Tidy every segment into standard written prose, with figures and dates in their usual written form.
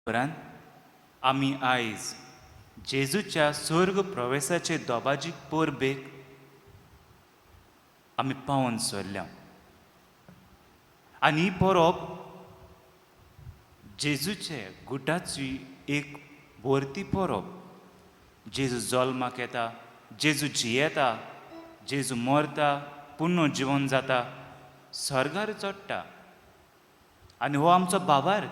उपरांत आमी आयज जेजूच्या स्वर्ग प्रवेशाचे दोबाजीक परबेक आमी पावून सरल्या. आनी ही परब जेजूचे गुटाची एक वर्ती परब. जेजू जल्माक येता, जेजू जियेता, जेजू मरता, पुन्हा जिवन जाता, स्वर्गार चडटा. आनी हो आमचो बाबार्थ.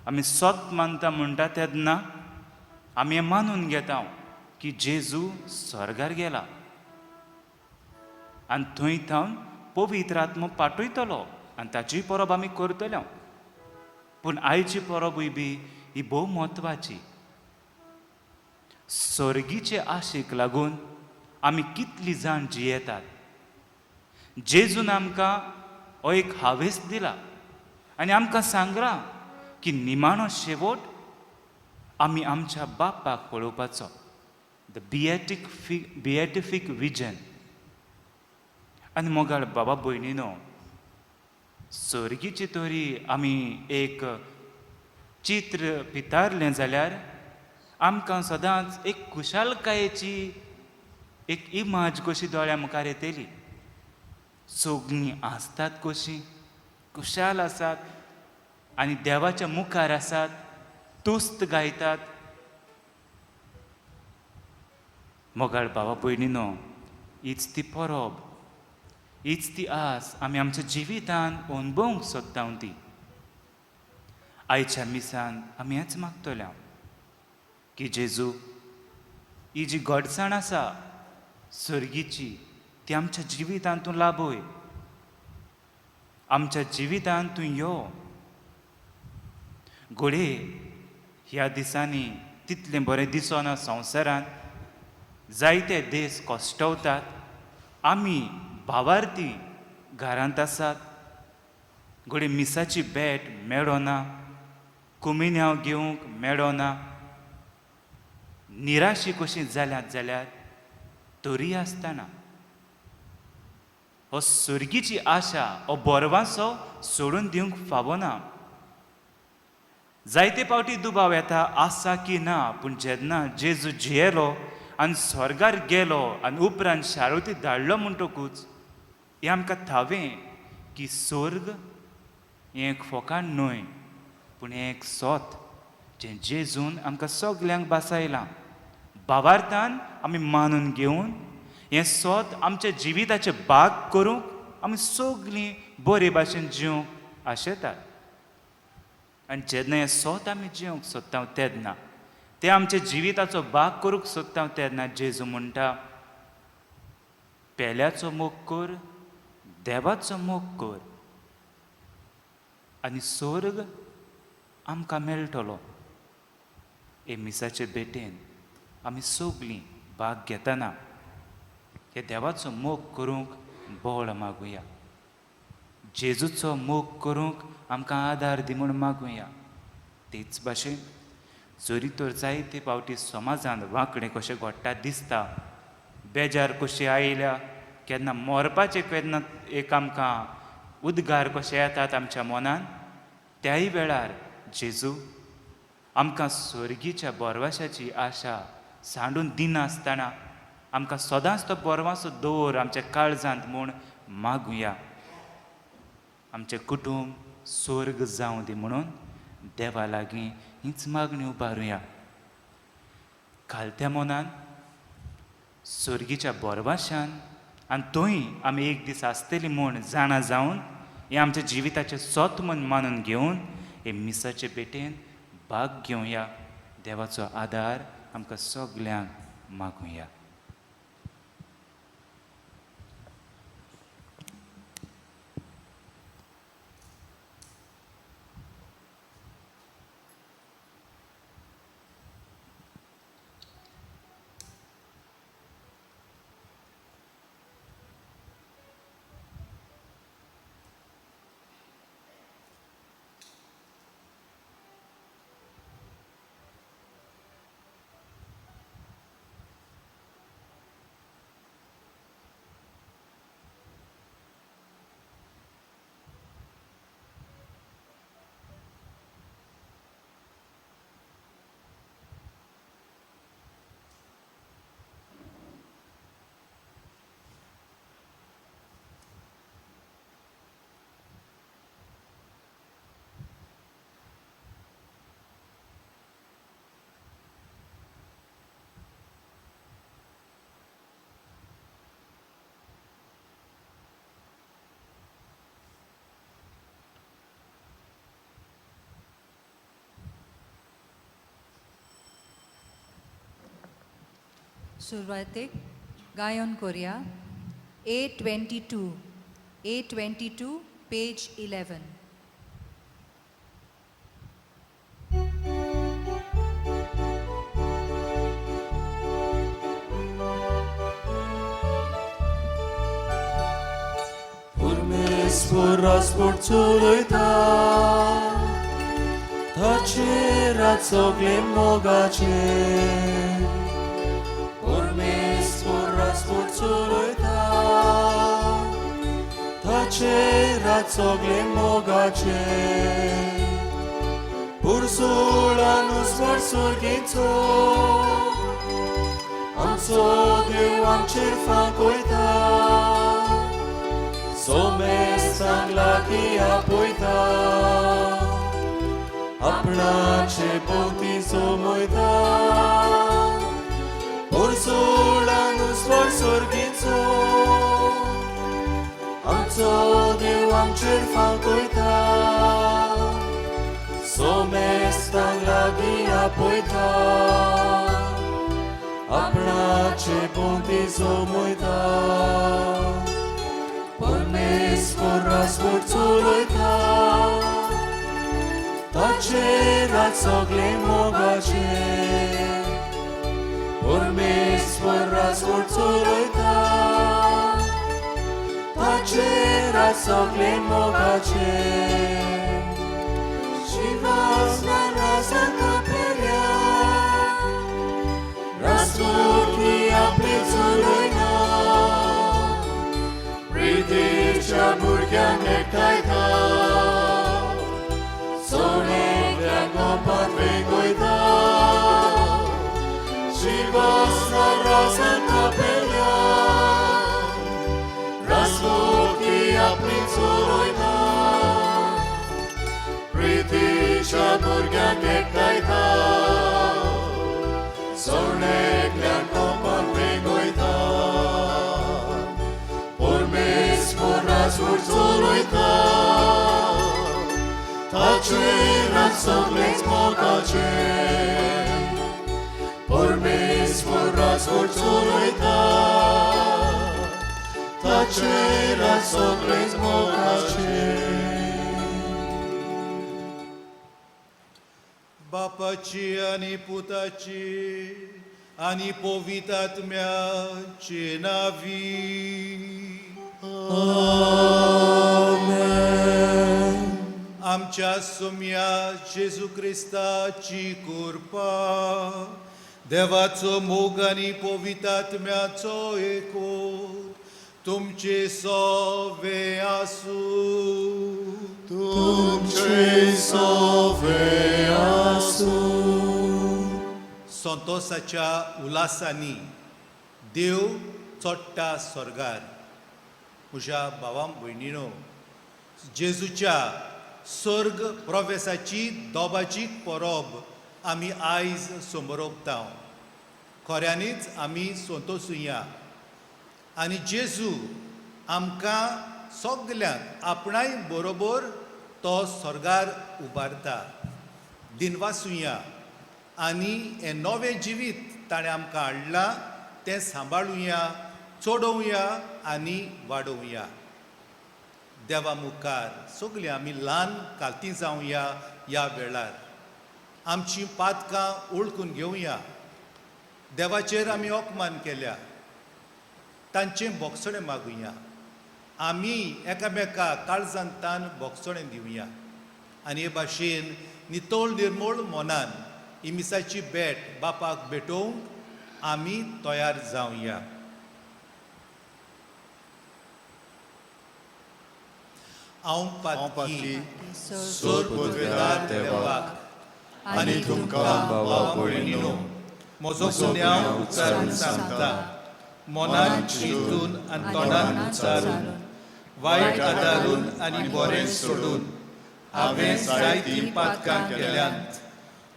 आमी सोत मानता म्हणटा तेन्ना आमी हें मानून घेता की जेजू स्वर्गार गेला आनी थंय थावन पवित्र आत्मो पाठयतलो आनी ताची परब आमी करतले. पूण आयची परबूय बी ही भोव म्हत्वाची. स्वर्गीचे आशेक लागून आमी कितलीं जाण जियेतात. जेजून आमकां हो एक हावेस दिला आनी आमकां सांगलां की निमाणो शेवट आमी आमच्या बापाक पळोवपाचो. The beatific vision. आनी मोगाळ बाबा भयणीनो, स्वर्गीची तरी आमी एक चित्र पितारलें जाल्यार आमकां सदांच एक खुशालकायेची एक इमाज कशी दोळ्या मुखार येतली. सगळीं आसतात कशीं, खुशाल आसात आनी देवाच्या मुखार आसात, तुस्त गायतात. मोगाळ बाबा भयणीनो, हीच ती परब, हीच ती आस आमी आमच्या जिवितान अणभवूंक सोदता ती. आयच्या मिसान आमी हेंच मागतले की जेजू ही जी घडसाण आसा स्वर्गीची ती आमच्या जिवितान तूं लाबय. आमच्या जिवितान तूं यो. घोडये ह्या दिसांनी तितलें बरें दिसना संवसारांत. जायते देश कोश्टवतात. आमी भावार्थी घरांत आसात. घोडये मिसाची भेट मेळना, कुमिन्यांव घेवंक मेळना. निराशी कशीं जाल्यात जाल्यार तरी आसतना हो स्वर्गीची आशा, हो बोरवासो सोडून दिवंक फावना. जायते फावटी दुबाव येता, आसा की ना, पूण जेन्ना जेजू जियेलो आनी स्वर्गार गेलो आनी उपरांत शारोती धाडलो म्हणटकूच हें आमकां थावें की स्वर्ग हें एक फकाण न्हय, पूण हें एक सोत जें जेजून आमकां सगल्यांक बासायलां. भावार्थान आमी मानून घेवन हें सोत आमच्या जिविताचे भाग करूंक आमी सगळीं बरे भाशेन जिवंक आशेतात. आनी जेन्ना हें सोत आमी जिवंक सोदता तेन्ना, ते आमच्या जिविताचो भाग करूंक सोदता तेन्ना जेजू म्हणटा, पेल्याचो मोग कर, देवाचो मोग कर आनी स्वर्ग आमकां मेळटलो. हे मिसाचे भेटेन आमी सगळीं भाग घेतना हे देवाचो मोग करूंक बोळ मागुया. जेजूचो मोग करूंक आमकां आदार दी म्हूण मागुया. तेच भाशेन जरी तर जायते फावटी समाजांत वांकडे कशें घडटा दिसता, बेजार कशी आयल्या, केन्ना मरपाचें केन्ना एक आमकां उद्गार कशे येतात आमच्या मनान, त्याय वेळार जेजू आमकां स्वर्गीच्या बोरवाशाची आशा सांडून दिनासतना आमकां सदांच तो बोरवासो दवर आमच्या काळजांत म्हूण मागुया. आमचें कुटूंब स्वर्ग जावं दी म्हणून देवा लागीं हीच मागणी उबारुया. खालत्या मनान स्वर्गीच्या बोरवाशान आनी थंय आमी एक दीस आसतलीं म्हूण जाणा जावन हें आमच्या जिविताचें सोत म्हूण मानून घेवन हे मिसाचे भेटेन भाग घेवया. देवाचो आदार आमकां सगल्यांक मागुया. सुरवातेक गायन Korea. A22, page 11. Porrazbord czuloita, tacerat sogle mogace. Porrazbord czuloita, tacerat sogle mogace. Pursula nos varsurgito, amso Deu am cerfa coita. Somesta glakia poita, apnace poti somoita, Ursula nos vorsorgitso, amco Deu am cerfa coita, Somesta glakia poita, apnace poti somoita. Porrazbord czuloita, tacerat sogle mogace. Porrazbord czuloita, tacerat sogle mogace. Shivas na rasa kapelia, rasturki aplezuloina. Ridicia burgan ektaita, sonega kompat vegoita, Shivas na rasa kapelia, rasvoki aplinsuloita, Ridicia burgan ektaita, sonega kompat vegoita. Porrazbord czuloita, tacerat sogle mogace. Porrazbord czuloita, tacerat sogle mogace. बापाची आणि पुताची आणि पवित्रात्म्याची नावी. Amen. आमच्या सोम्या जेजू ख्रिस्ताची कृपा, देवाचो मोग आणि पवित्रात्म्याचो एकूच तुमचे सवे आसूं. तुमचे सवे आसूं. संतोषाच्या उल्हासांनी देव चोडटा स्वर्गार. म्हज्या भावां भयणीनो, जेजूच्या स्वर्ग प्रवेशाची दोबाची परब आमी आयज समोरपता. खऱ्यांनीच आमी संतोशुया आनी जेजू आमकां सगल्यांक आपणाय बरोबर तो स्वर्गार उबारता. दिनवासुया आनी हें नवें जिवीत ताणें आमकां हाडलां तें सांबाळुया, चोडोवया आनी वाडोवया. देवा मुखार सगळीं आमी ल्हान कालतीं जावया. ह्या वेळार आमचीं पातकां ओळखून घेवया. देवाचेर आमी ओकमान केल्या, तांचें बोगसणें मागुया. आमी एकामेकाक काळजांतान बोगसणें दिवया आनी हे भाशेन नितोळ निर्मळ मोनान ही मिसाची भेट बापाक भेटोवंक आमी तयार जावया. हांव पातकी सोर पदवेदार देवाक आनी तुमकां भाव भयणीनो, म्हजो गुन्यांव उच्चारून सांगता. मोनान, चिंतून आनी तोंडान उच्चारून, वायट आदारून आनी बरें सोडून हांवें जायतीं पातकां केल्यांत.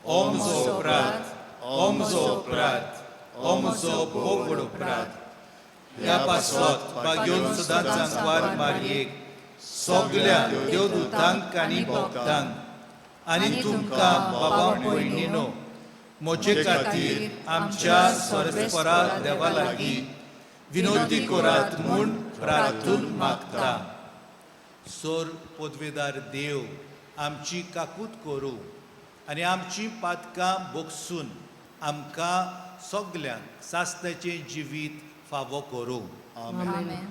हो म्हजो अपराध, हो म्हजो अपराध, हो म्हजो भोव व्हड अपराध. ह्या पासवात घेवन सदांच सांगवार मारयेक सगल्या देवदूतांक आनी भक्तांक आनी तुमकां बाबा भयणीनो, मोचे खातीर आमच्या सर्वेस्परा देवा लागीं विनोदी करात म्हूण प्रार्थून मागता. सोर पदवेदार देव आमची काकूट करूं आनी आमची पातकां बोगसून आमकां सगल्यांक सास्त्याचें जिवीत फावो करूं. Amen.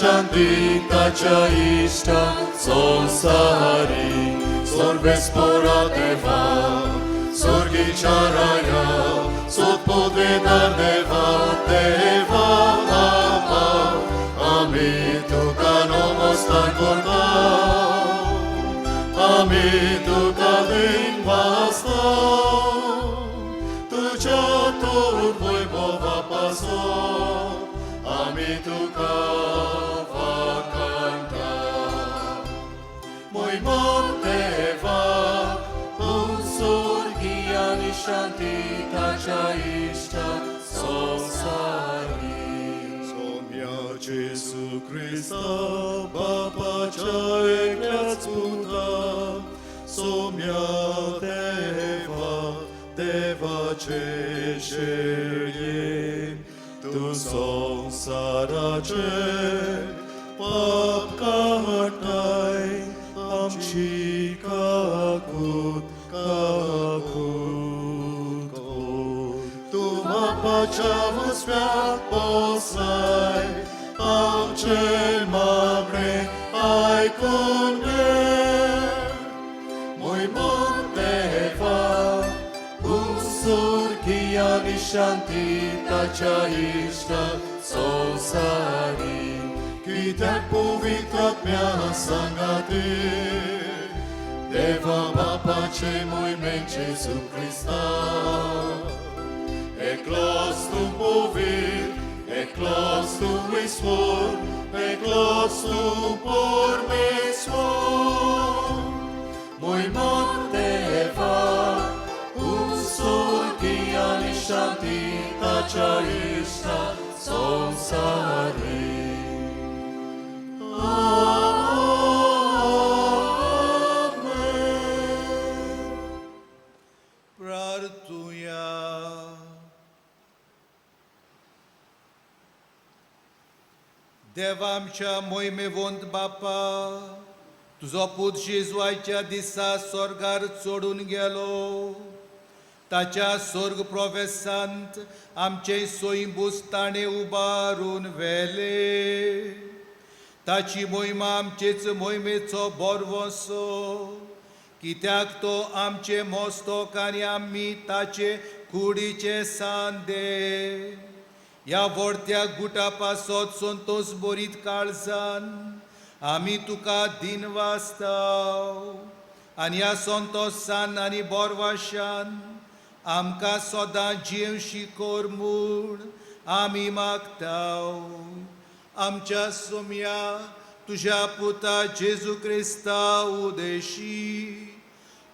Shantacia ista sonsari, sorvespora deva, sorgicharaya, sot podvedar deva, deva, ami tu canomos tan cortau, ami tu calin bastau, tu chatur voi bova paso, ami tu Shantacia ista sonsari. Somia Jesu Christa, Baba cea ecleațuta, somia Deva, Deva ce șerie, tu sonsara ce papcatai, am cicacut, Pacea vă sfeat posai, am cel mare, ai con me. Moi monteva, usur chiani Shantacia ista sonsari, chi te povitrat mea sangate, Deva ma pace moi men Jesu Christa. Eclos tu povir, eclos tu isvor, eclos tu por me svor. Moi monteva, usur chiani Shantacia ista sonsari. Deva आमच्या मोहिमेवंत बापा, तुझो पूत जेजुआच्या दिसा स्वर्गार चोडून गेलो. ताच्या स्वर्ग प्रवेशांत आमचे सोयीबूस ताणे उबारून व्हेले. ताची मोहिमा आमचेच मोहिमेचो बोरवोसो, कित्याक तो आमचे मोस्तोक आनी आमी ताचे कुडीचे सांदे. ह्या व्हडत्या गुटा पासत संतोष बरीत काळजान आमी तुका दिनवासताव, आनी ह्या संतोषान आनी बोरवाशान आमकां सदां जीव शिकोर म्हूण आमी मागताव. आमच्या सोम्या तुझ्या पुता जेजू क्रिस्ता उदेशी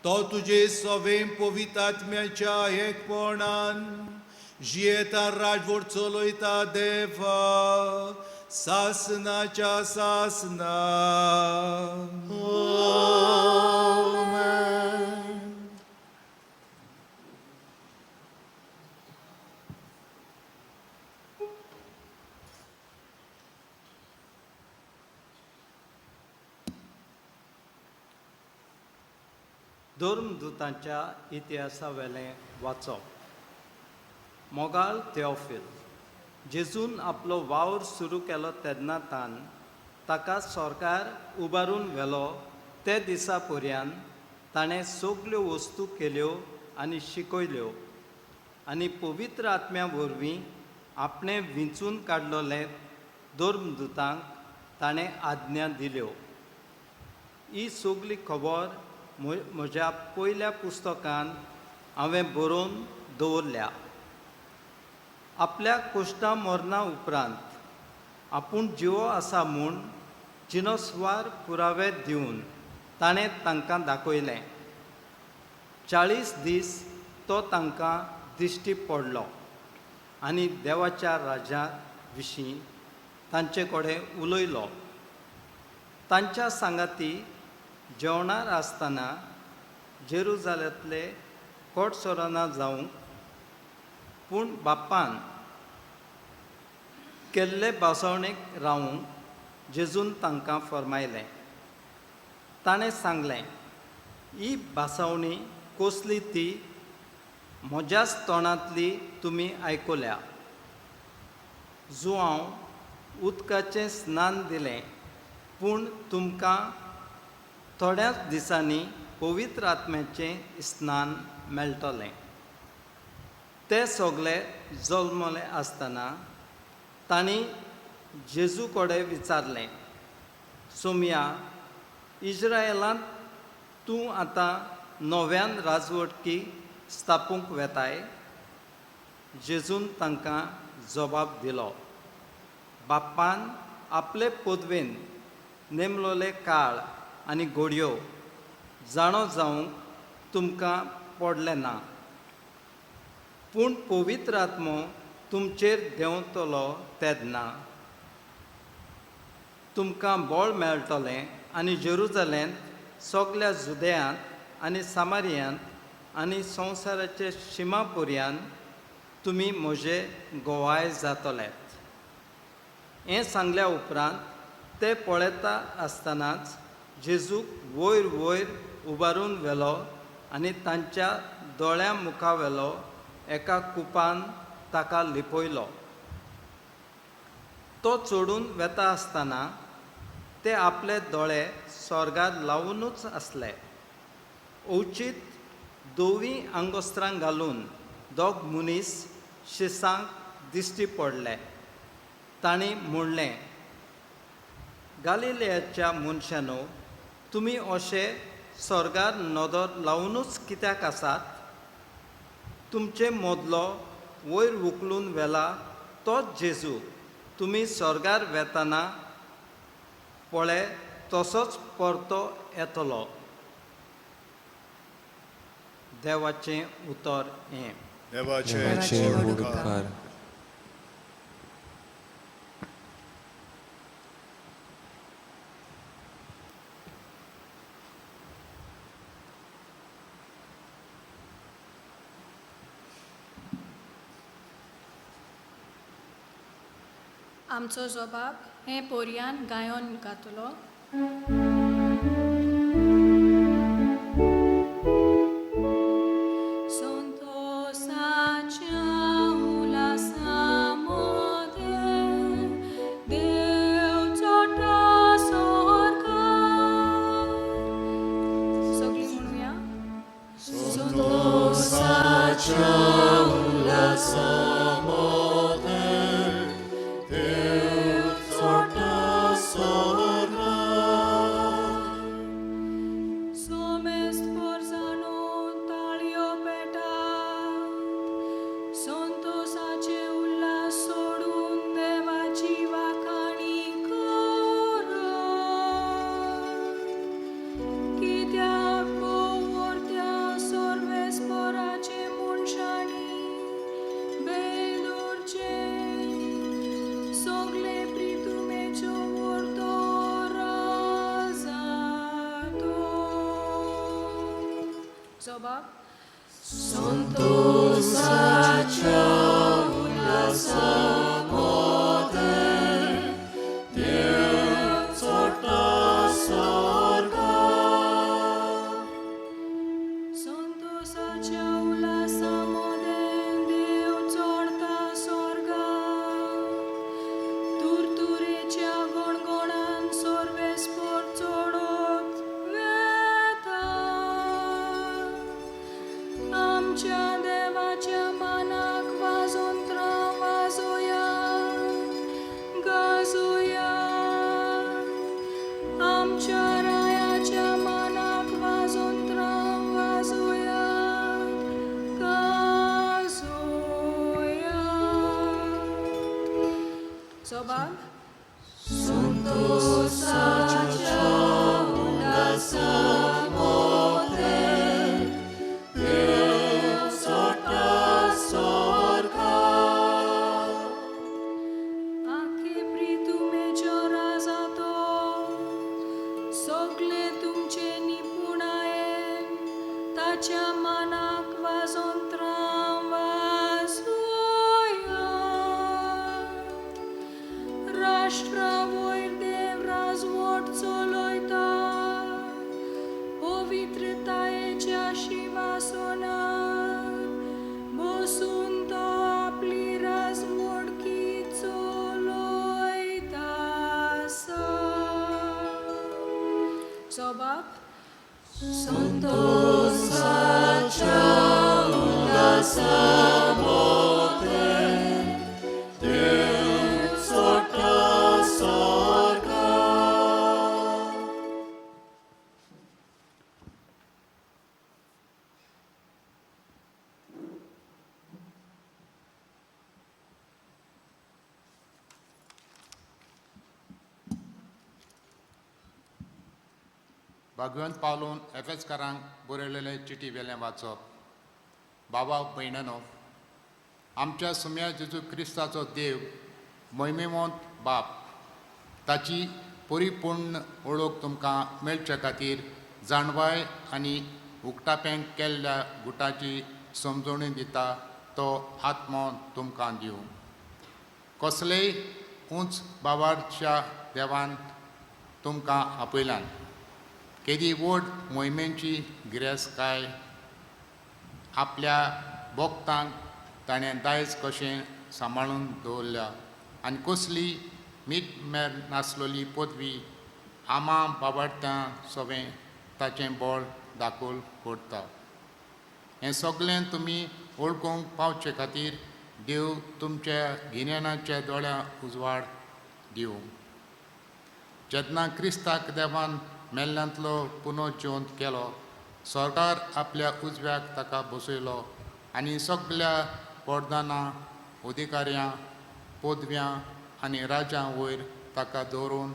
तो तुझे सवें पवितात्म्याच्या एकपणान जियेता राजवट चलयता देवा सासनाच्या सासना. धर्मदूतांच्या इतिहासा वेलें वाचप. मोगाळ थियोफील, जेजून आपलो वावर सुरू केलो तेन्नातान ताका सरकार उबारून व्हेलो ते दिसा पर्यंत ताणें सगल्यो वस्तू केल्यो आनी शिकयल्यो आनी पवित्र आत्म्या वरवीं आपणें विंचून काडलोले धर्मदूतांक ताणें आज्ञा दिल्यो. ही सगली खबर म्हज्या पयल्या पुस्तकांत हांवें बरोवन दवरल्या. आपल्या कोश्टा मरणा उपरांत आपूण जिवो आसा म्हूण जिनस्वार पुरावे दिवन ताणें तांकां दाखयलें. 40 दीस तो तांकां दिश्टी पडलो आनी देवाच्या राज्या विशीं तांचे कडेन उलयलो. तांच्या सांगाती जेवणार आसतना जेरुजालेंतले कोटसोराना जावंक पूण बापान केल्ले बासवणेक रावूंक जेजून तांकां फरमायलें. ताणें सांगलें, ही बासवणी कसली ती म्हज्याच तोंडांतली तुमी आयकल्या. जो हांव उदकाचें स्नान दिलें पूण तुमकां थोड्याच दिसांनी पवित्र आत्म्याचें स्नान मेळटलें. ते सगळे जल्मले आसतना तांणी जेजू कडेन विचारलें, सोमया, इस्रायेलांत तूं आतां नव्यान राजवटकी स्थापूंक वेताय? जेजून तांकां जबाब दिलो, बाप्पान आपले पदवेन नेमलोले काळ आनी घडयो जाणो जावंक तुमकां पडलें ना. पूण पवित्र आत्मो तुमचेर देंवतलो तेन्ना तुमकां बळ मेळटलें आनी जेरुजालेंत, सगल्या जुदेयांत आनी सामारियांत आनी संवसाराचे शिमा पर्यंत तुमी म्हजे गोवाय जातलेत. हें सांगल्या उपरांत ते पळयता आसतनाच जेजूक वयर वयर उबारून व्हेलो आनी तांच्या दोळ्या मुखावेलो एका कुपान ताका लिपयलो. तो चडून वेता आसतना ते आपले दोळे स्वर्गार लावूनच आसले. ओचीत 2 आंगोस्त्रां घालून दोग मनीस शिसांक दिश्टी पडले. तांणी म्हणलें, गालिलेयाच्या मनशांनो, तुमी अशे स्वर्गार नदर लावूनच कित्याक आसात? तुमचे मदलो वयर उखलून व्हेला तोच जेजू तुमी स्वर्गार वेतना पळय तसोच परतो येतलो. देवाचें उतर हें. देवाचे उडकार. आमचो जबाब हे पोरयान गायोन घातलो. सगळी म्हणूया. कित्याक स्वभाव संतोषाच्या उल्हासामध्ये देव चढता स्वर्गात तुरतुरेच्या गणगणान सर्वेस्पर चढत वेता आमच्या देवाच्या मानाक वाजोंत्रा वाजोया गाजोया आमच्या रायाच्या मानाक वाजोंत्रा वाजोया गाजोया स्वभाव आखे प्रितुमेच्या राजातो सगळे तुमचे निपुण आहे ताच्या मानाक वाजोंत्रा वाजोया राष्ट्रा वयर देव राजवट चलयता पवित्रतायेच्या शिवासनार बसून तो आपली राजवडकी चलयता स्वभाव भगवंत पावलोवन एफेसकारांक बरयलेले चिटी वेलें वाचप बाबा भयणनो आमच्या सुम्या जेजू क्रिस्ताचो देव महिमेवंत बाप ताची परिपूर्ण ओळख तुमकां मेळचे खातीर जाणवाय आनी उक्ताप्यांक केल्ल्या गुटाची समजोणी दिता तो आत्मो तुमकां दिवं कसलेय उंच बाबाच्या देवान तुमकां आपयल्यान केदी व्हड मोहिमेची गिरेस्त आपल्या भोगतांक ताणें दायज कशें सांबाळून दवरल्या आनी कसली मीठ मेर नासलेली पदवी आमा बाबार्थ्यां सवें ताचें बळ दाखोवन करता हें सगळें तुमी वळखूंक पावचे खातीर देव तुमच्या गिन्यानाच्या दोळ्यांक उजवाड दिवं जेन्ना क्रिस्ताक देवान मेल्ल्यांतलो पुनर्जिवंत केलो सरकार आपल्या उजव्याक ताका बसयलो आनी सगळ्या वरदानां अधिकाऱ्यां पदव्यां आनी राजां वयर ताका दवरून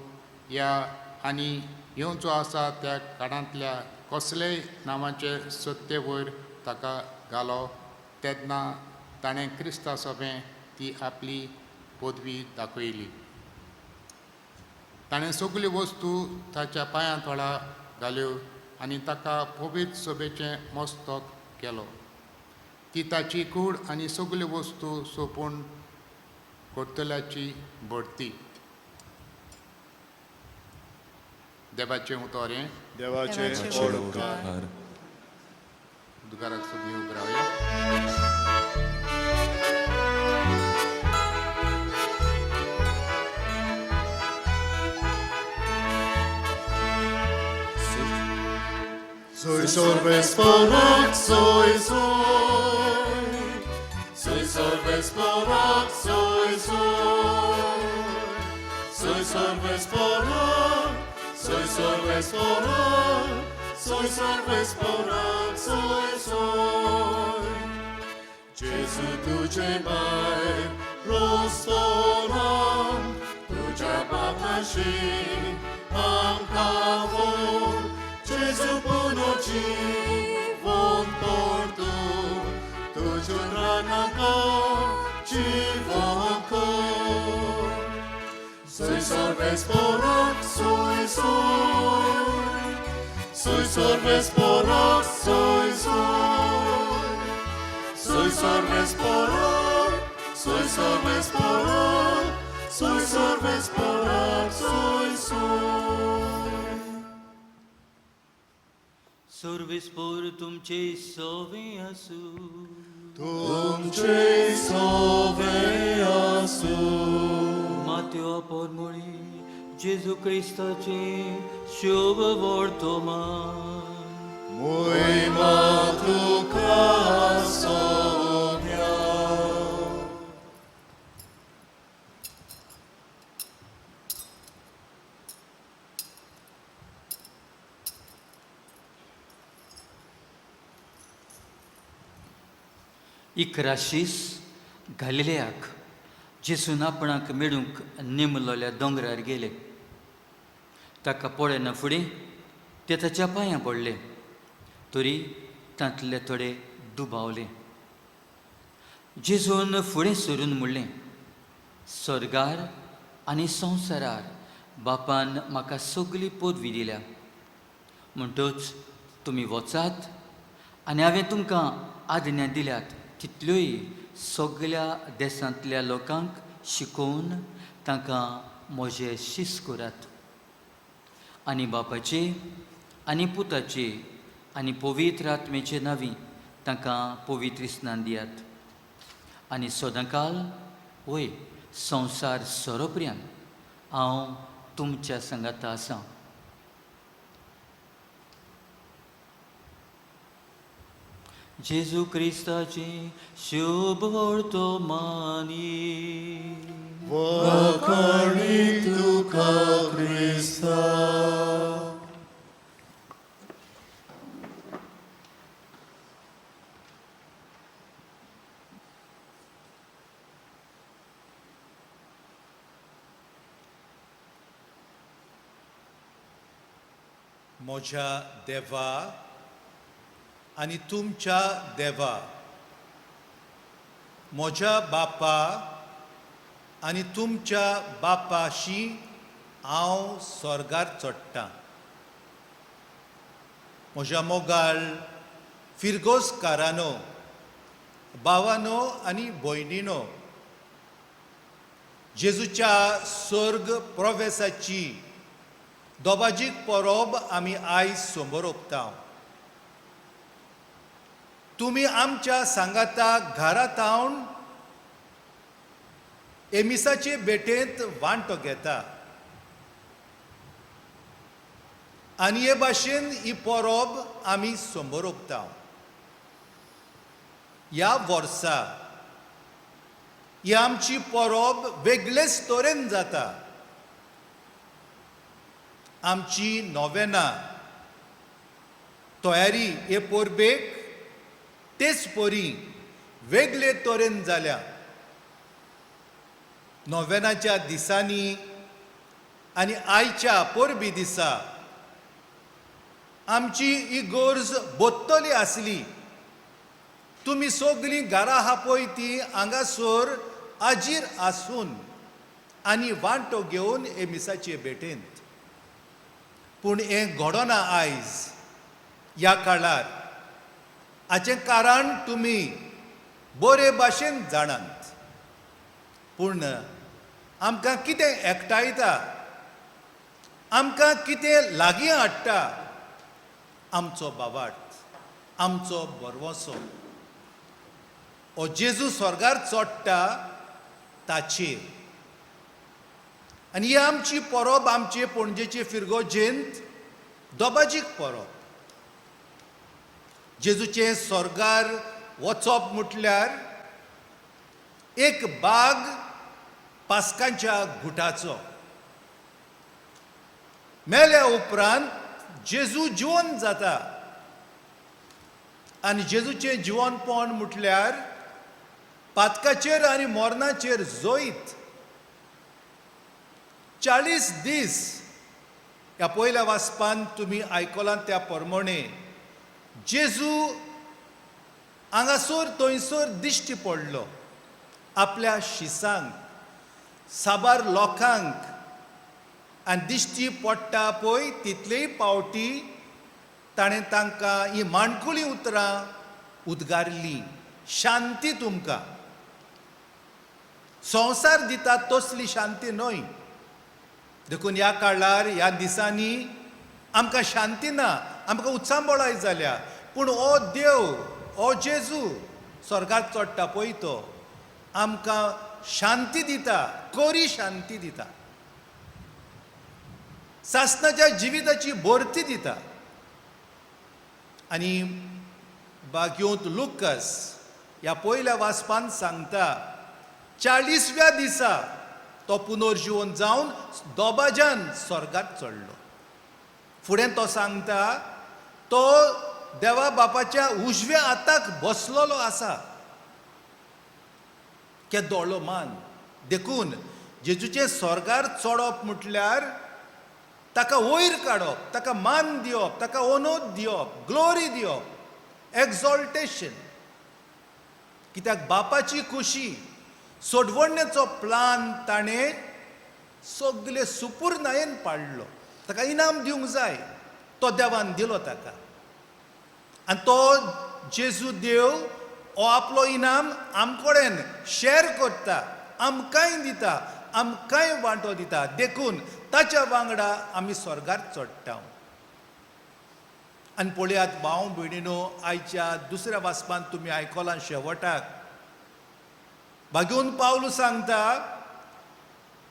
ह्या आनी येवचो आसा त्या काळांतल्या कसलेय नांवाचे सत्ते वयर ताका घालो तेन्ना ताणें क्रिस्ता सभें ती आपली पदवी दाखयली ताणें सगळ्यो वस्तू ताच्या पांयां थळा घाल्यो आनी ताका पवित्र सभेचें मस्तक केलो ती ताची कूड आनी सगल्यो वस्तू सोंपून करतल्याची बडती देवाचें उतर हें देवाचे देवाचे ओळखार दुकाराक सगळीं उबी रावया Soy sorbes porak, soy soy. Soy sorbes porak, soy soy. Soy sorbes porak, soy sorbes porak. Soy sorbes porak, soy soy. Jezu tudzie mai prostoram, tudzia papashi ankavor. Jezu ponoci von portu, tudziu ranaka civonko. Soy sorbes porak, soy soy. Soy sorvesporok, soy soy. Soy sorvesporok, soy sorvesporok, soy sorvesporok, soy soy. सर्वेस्पोर तुमचे सोवे असू तुमचे सोवे असू. मात्यो पोरमोळी जेजू क्रिस्ताचे शुभ वर्तमान Moima tuka sonia. इकराशीस घालिलेयाक जेसून आपणाक मेळूंक नेमलोल्या दोंगरार गेले. ताका पळयना फुडें ते ताच्या पांयां पडले. तरी तांतले थोडे दुबावले. जेजून फुडें सरून म्हणलें, स्वर्गार आनी संवसारार बापान म्हाका सगळी पदवी दिल्या. म्हणटच तुमी वचात आनी हांवें तुमकां आज्ञा दिल्यात तितल्योय सगळ्या देशांतल्या लोकांक शिकोवन तांकां म्हजें शिस करात. आनी बापाचे आनी पुताचे आनी पवित्र आत्मेचे नांवी तांकां पवित्र स्नान दियात. आनी सदांकाल वय संवसार सोरोपर्यंत हांव तुमच्या संगाता आसां. जेजू क्रिस्ताचे शुभ वर्तमानी Wakani tuka Krista. म्हज्या देवा आनी तुमच्या देवा, म्हज्या बापा आनी तुमच्या बापाशी हांव स्वर्गार चडटां. म्हज्या मोगाल फिरगोसकारांनो, भावांनो आनी भयणींनो, जेजूच्या स्वर्ग प्रवेशाची दोबाजीक परब आमी आयज समोर ओंपता. तुमी आमच्या सांगाता घरांत हावन एमिसाचे बेटेंत वांटो घेता. आनी हे भाशेन ही परब आमी समोर ओंपता. ह्या वर्सा ही आमची परब वेगळेच तरेन जाता. आमची नोवेना तयारी हे परबेक तेच परी वेगळे तरेन जाल्या. नोवेनाच्या दिसांनी आनी आयच्या परबी दिसा आमची ही गरज बोत्तली आसली. तुमी सगळीं घरां आहा पळय ती हांगासर हाजीर आसून आनी वांटो घेवन हे मिसाचे भेटेंत. पूण हें घडना आयज ह्या काळार. हाचें कारण तुमी बरे भाशेन जाणात. पूण आमकां कितें एकठांयता, आमकां कितें लागीं हाडटा, आमचो बाबाट, आमचो बरवंसो हो जेजू स्वर्गार चडटा ताचेर. आनी ही आमची परब आमचे पणजेचे फिरगोजेंत दोबाजीक परब. जेजूचे स्वर्गार वचप म्हटल्यार एक भाग पास्कांच्या घुटाचो. मेल्या उपरांत जेजू जिवंत जाता. आनी जेजूचें जिवनपण म्हटल्यार पातकाचेर आनी मरणाचेर जैत. 40 दीस ह्या पयल्या वाचपान तुमी आयकलां त्या प्रमाणे जेजू हांगासर थंयसर दिश्टी पडलो. आपल्या शिसांक, साबार लोकांक, आनी दिश्टी पडटा पळय तितलेय पावटी ताणें तांकां ही माणकुली उतरां उद्गारली, शांती तुमकां. संवसार दिता तसली शांती न्हय. देखून ह्या काळार ह्या दिसांनी आमकां शांती ना, आमकां उत्सांबळाय जाल्या. पूण हो देव, हो जेजू स्वर्गाक चडटा पळय तो आमकां शांती दिता, खरी शांती दिता, सासणाच्या जिविताची भरती दिता. आनी बाग्योंत लुकस ह्या पयल्या वाचपान सांगता 40व्या दिसा तो पुनर्जीवन जावन दोबाज्यान स्वर्गाक चडलो. फुडें तो सांगता तो देवा बापाच्या उजव्या हाताक बसलोलो आसा. केदोळो मान. देखून जेजूचें स्वर्गार चडप म्हटल्यार ताका वयर काडप, ताका मान दिवप, ताका ओनोद दिवप, ग्लोरी दिवप, एक्झॉल्टेशन. कित्याक बापाची खुशी, सोडवणेचो प्लान ताणें सगळे सुपूर्णायेन पाडलो. ताका इनाम दिवंक जाय, तो देवान दिलो ताका. आनी तो जेजू देव हो आपलो इनाम आमकडेन शॅर करता, आमकांय दिता, आमकांय वांटो दिता. देखून ताच्या वांगडा आमी स्वर्गार चडटा. आनी पळयात भाव भयणीनो, आयच्या दुसऱ्या वाचपान तुमी आयकलां शेवटाक भाग्यून पावलू सांगता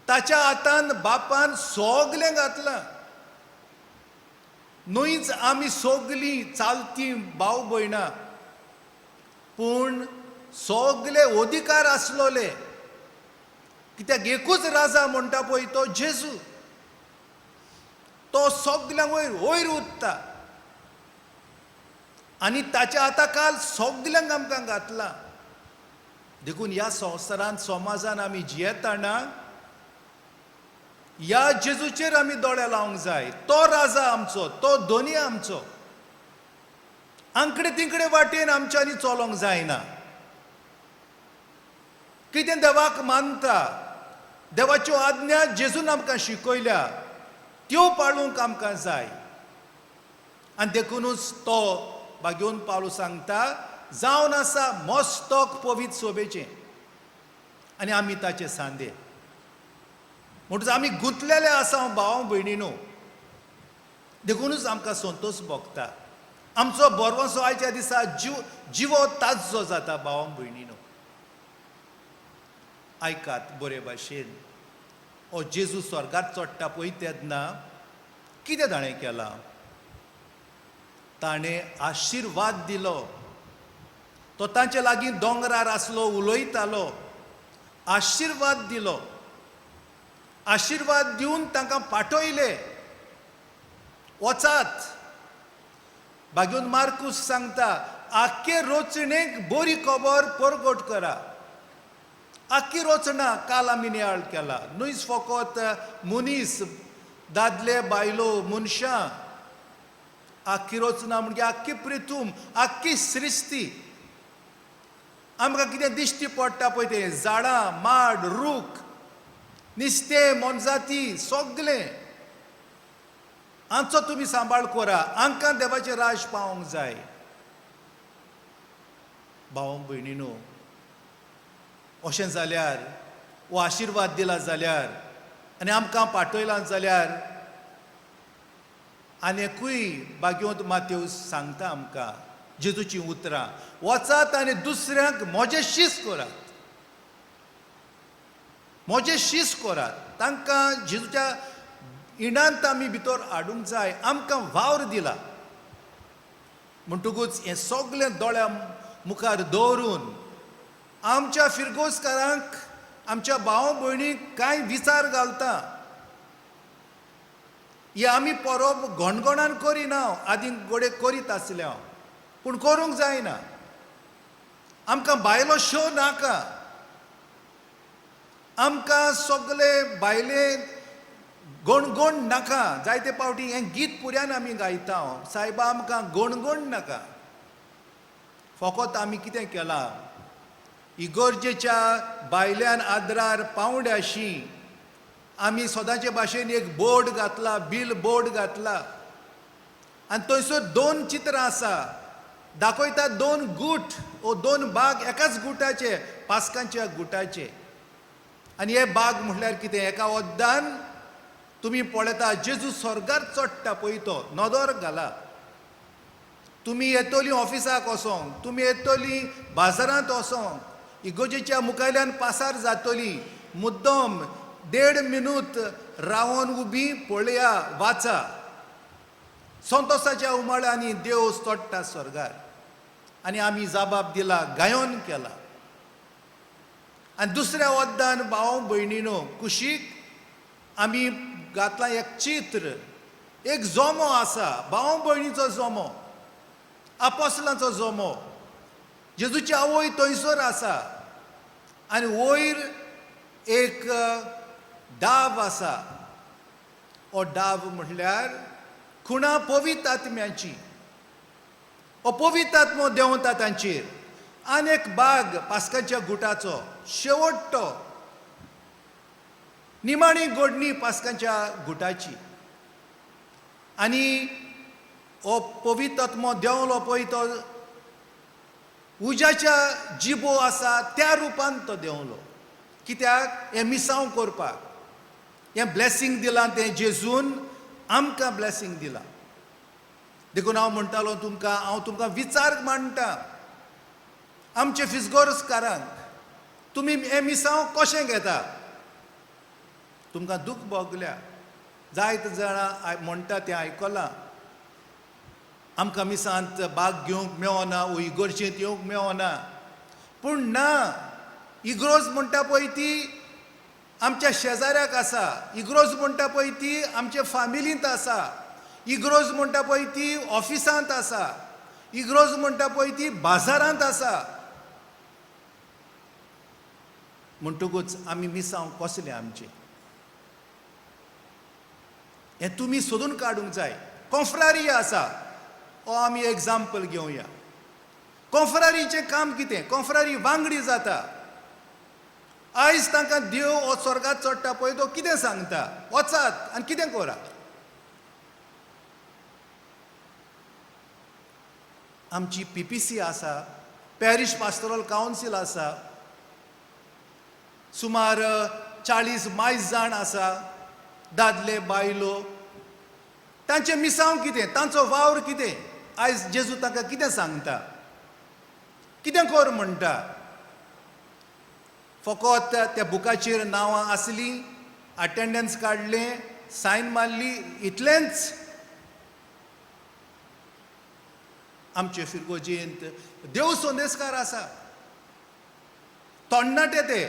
ताच्या हातान बापान सगलें घातलां. न्हयच आमी सगलीं चालती भाव भयणां, पूण सगळे अधिकार आसलोले. कित्याक एकूच राजा म्हणटा पळय तो जेजू, तो सगल्यांक वयर वयर उत्ता. आनी ताच्या हाताखाल सगल्यांक आमकां घातलां. देखून ह्या संवसारांत समाजान आमी जियेताना ह्या जेजूचेर आमी दोळे लावंक जाय. तो राजा आमचो, तो धनी आमचो. आंकडे तिंकडे वाटेन आमच्यांनी चलोंक जायना. कितें देवाक मानता, देवाच्यो आज्ञा जेजून आमकां शिकयल्या त्यो पाळूंक आमकां जाय. आनी देखूनच तो भाग्योन पावलो सांगता जावन आसा मस्तक पवित्र सोबेचें आनी आमी ताचे सांदे. म्हणटच आमी गुंतलेले आसा भाव भयणीनो. देखूनच आमकां संतोश भोगता. आमचो बरवसो आयच्या दिसा जिवो ताज्जो जाता भाव भयणीनो. आयकात बरे भाशेन हो जेजू स्वर्गार चडटा पळय तेन्ना कितें ताणें केलां. ताणें आशिर्वाद दिलो. तो तांचे लागीं दोंगरार आसलो, उलयतालो, आशिर्वाद दिलो. आशिर्वाद दिवन तांकां पाठयले, वचात. भाग्यून मार्कूस सांगता आख्खे रोचणेक बरी खबर परगट करा. आख्खी रोचणां काल आमी नियाळ केला. न्हयच फकत मनीस, दादले बायलो, मनशां. आख्खी रोचणां म्हणजे आख्खी पृथूम, आख्खी सृश्टी. आमकां कितें दिश्टी पडटा पळय तें झाडां, माड, रूख, निस्तें, मोनजाती सगलें हांचो तुमी सांबाळ करा. हांकां देवाचें राज पावोंक जाय. भाव भयणीनो, अशें जाल्यार हो आशिर्वाद दिला जाल्यार आनी आमकां पाठयलां जाल्यार आनीकूय भाग्योत मातेवूस सांगता आमकां जेजूचीं उतरां. वचात आनी दुसऱ्यांक मोजेशीस करात. मोजेशीस करात. तांकां जेजूच्या इणांत आमी भितर हाडूंक जाय. आमकां वावर दिला. म्हणटकूच हें सगलें दोळ्या मुखार दवरून आमच्या फिरगोसकारांक, आमच्या भाव भयणीक कांय विचार घालता. ही आमी परब घोणघोणान करिना, आदीं गोडे करीत आसले हांव, पूण करूंक जायना. आमकां भायलो शो नाका. आमकां सगळे भायले गोणगोण नाका. जायते पावटी हें गीत पुऱ्यान आमी गायता हांव, सायबा आमकां गोणगोण नाका. फकत आमी कितें केलां, इगर्जेच्या भायल्यान आदरार पावंड्याशी आमी सदांचे भाशेन एक बोर्ड घातला, बील बोर्ड घातला. आनी थंयसर 2 चित्रां आसा दाखयता 2 गूट ओ 2 बाग एकाच गुटाचे पास्कांच्या गुटाचे आनी हे बाग म्हटल्यार कितें एका वद्दान तुमी पळयता जेजू स्वर्गार चडटा पळय तो नदर घाला तुमी येतली ऑफिसाक वचोंक तुमी येतली बाजारांत वचोंक इगोजेच्या मुखायल्यान पासार जातली मुद्दम 1.5 मिनूट रावन उबी पळया वाचा संतोषाच्या उमाळ्यांनी देव चडटा स्वर्गार आनी आमी जबाब दिला गायोन केला आनी दुसऱ्या वद्दान भाव भयणीनो कुशीक आमी घातला एक चित्र एक जोमो आसा भाव भयणीचो जोमो आपोस्लांचो जोमो जेजूची आवय थंयसर आसा आनी वयर एक डाव आसा हो डाव म्हटल्यार खुणा पवित्र आत्म्याची हो पवित्र आत्मो देंवता तांचेर आनी एक बाग पास्काच्या गुटाचो शेवटतो निमाणी गोडणी पास्कांच्या गुटाची आनी हो पवित्र आत्मो देंवलो पळय तो उज्याच्या जिबो आसा त्या रुपान तो देंवलो कित्याक हें मिसांव करपाक हें ब्लेसींग दिलां तें जेजून आमकां ब्लेसींग दिलां देखून हांव म्हणटालो तुमकां हांव तुमकां विचार मांडटा आमचे फिजगोरसकारांक तुमी हें मिसांव कशें घेता तुमकां दूख भोगल्या जायत जाणां म्हणटा तें आयकलां आमकां मिसांत बाग घेवंक मेळना वो इगर्जेंत येवंक मेळना पूण ना इग्रोज म्हणटा पळय ती आमच्या शेजाऱ्याक आसा इग्रोज म्हणटा पळय ती आमच्या फामिलींत आसा इग्रोज म्हणटा पळय ती ऑफिसांत आसा इग्रोज म्हणटा पळय ती बाजारांत आसा म्हणटकूच आमी मिसांव कसले आमचे हें तुमी सोदून काडूंक जाय कॉन्फ्रारी आसा हो आमी एग्जाम्पल घेवया कॉन्फ्रारीचें काम कितें कॉन्फ्रारी वांगडी जाता आयज तांकां देव हो स्वर्गात चडटा पळय तो कितें सांगता वचात आनी कितें करात आमची PPC आसा पॅरीश पास्टोरल कावन्सील आसा सुमार 40 मायज जाण आसा दादले बायलो तांचें मिसांव कितें तांचो वावर कितें आयज जेजू तांकां कितें सांगता कितें कर म्हणटा फकत त्या बुकाचेर नांवां आसलीं अटेंडन्स काडलें सायन मारली इतलेंच आमचे फिरगोजेंत देव संदेशकार आसा तोंडनाटे ते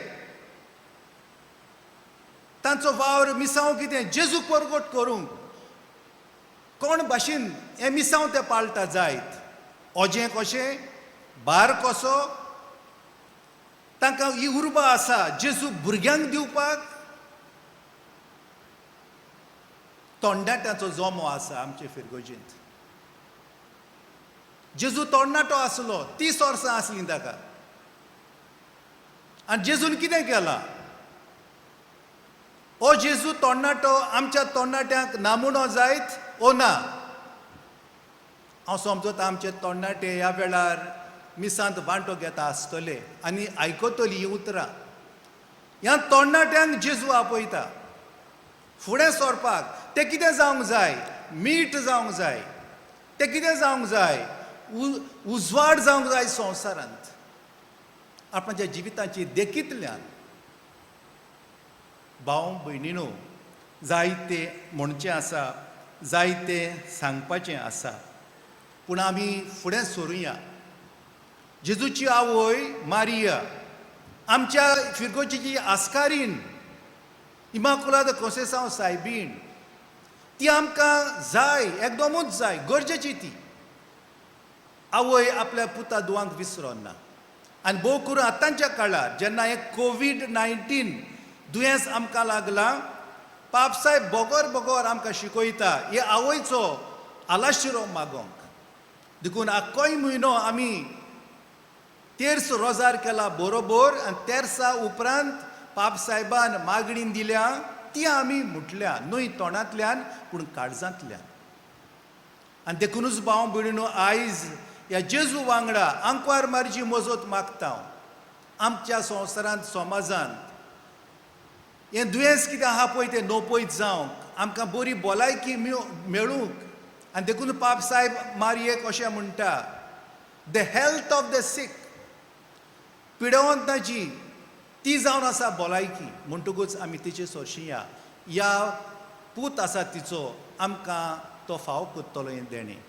तांचो वावर मिसांव कितें जेजूक परगट करूंक कोण भाशेन हें मिसांव ते पाळटा जायत ओजें कशें भार कसो तांकां ही उर्बा आसा जेजू भुरग्यांक दिवपाक तोंडाट्याचो जोमो आसा आमचे फिरगोजेंत जेजू तोंडाटो आसलो 30 वर्सां आसलीं ताका आनी जेजून कितें केलां हो जेजू तोंडाटो आमच्या तोंडाट्यांक नामुणो जायत ओ ना हांव समजता आमचे तोंडाटे ह्या वेळार मिसांत वांटो घेता आसतले आनी आयकतली ही उतरां ह्या तोंडाट्यांक जेजू आपयता फुडें सरपाक ते कितें जावंक जाय मीठ जावंक जाय ते कितें जावंक जाय उजवाड जावंक जाय संवसारांत आपणाच्या जिविताची देखींतल्यान भाव भयणीनो जायते म्हणचें आसा जायते सांगपाचें आसा पूण आमी फुडें सरुया जेजूची आवय मारिया आमच्या फिरगोचेची आस्कारीण इमाकुलाद कोसेसांव सायबीण ती आमकां जाय एकदमूच जाय गरजेची ती आवय आपल्या पुता दुवांक विसरोना आनी भोव करून आतांच्या काळार जेन्ना हें COVID-19 दुयेंस आमकां लागलां पापसाहेब बोगोर बोगोर आमकां शिकयता हे आवयचो आलाशिरो मागोंक देखून आख्खोय म्हयनो आमी तेर्स रोजार केला बरोबर आनी तेर्सा उपरांत पापसाहेबान मागणीन दिल्या ती आमी म्हटल्या न्हय तोंडांतल्यान पूण काळजांतल्यान आनी देखूनच भाव भयणीनो आयज ह्या जेजू वांगडा आंकवार मारची मजत मागता हांव. आमच्या संवसारांत समाजांत हें दुयेंस कितें आहा पळय तें नोपयत जावंक आमकां बरी भलायकी मेळूंक आनी देखून पाप साहेब मारयेक अशें म्हणटा the health of the sick पिडवंताची ती जावन आसा भलायकी म्हणटकूच आमी तिचे सोरशीं या पूत आसा तिचो आमकां तो फाव कोत्तलो हें देणें.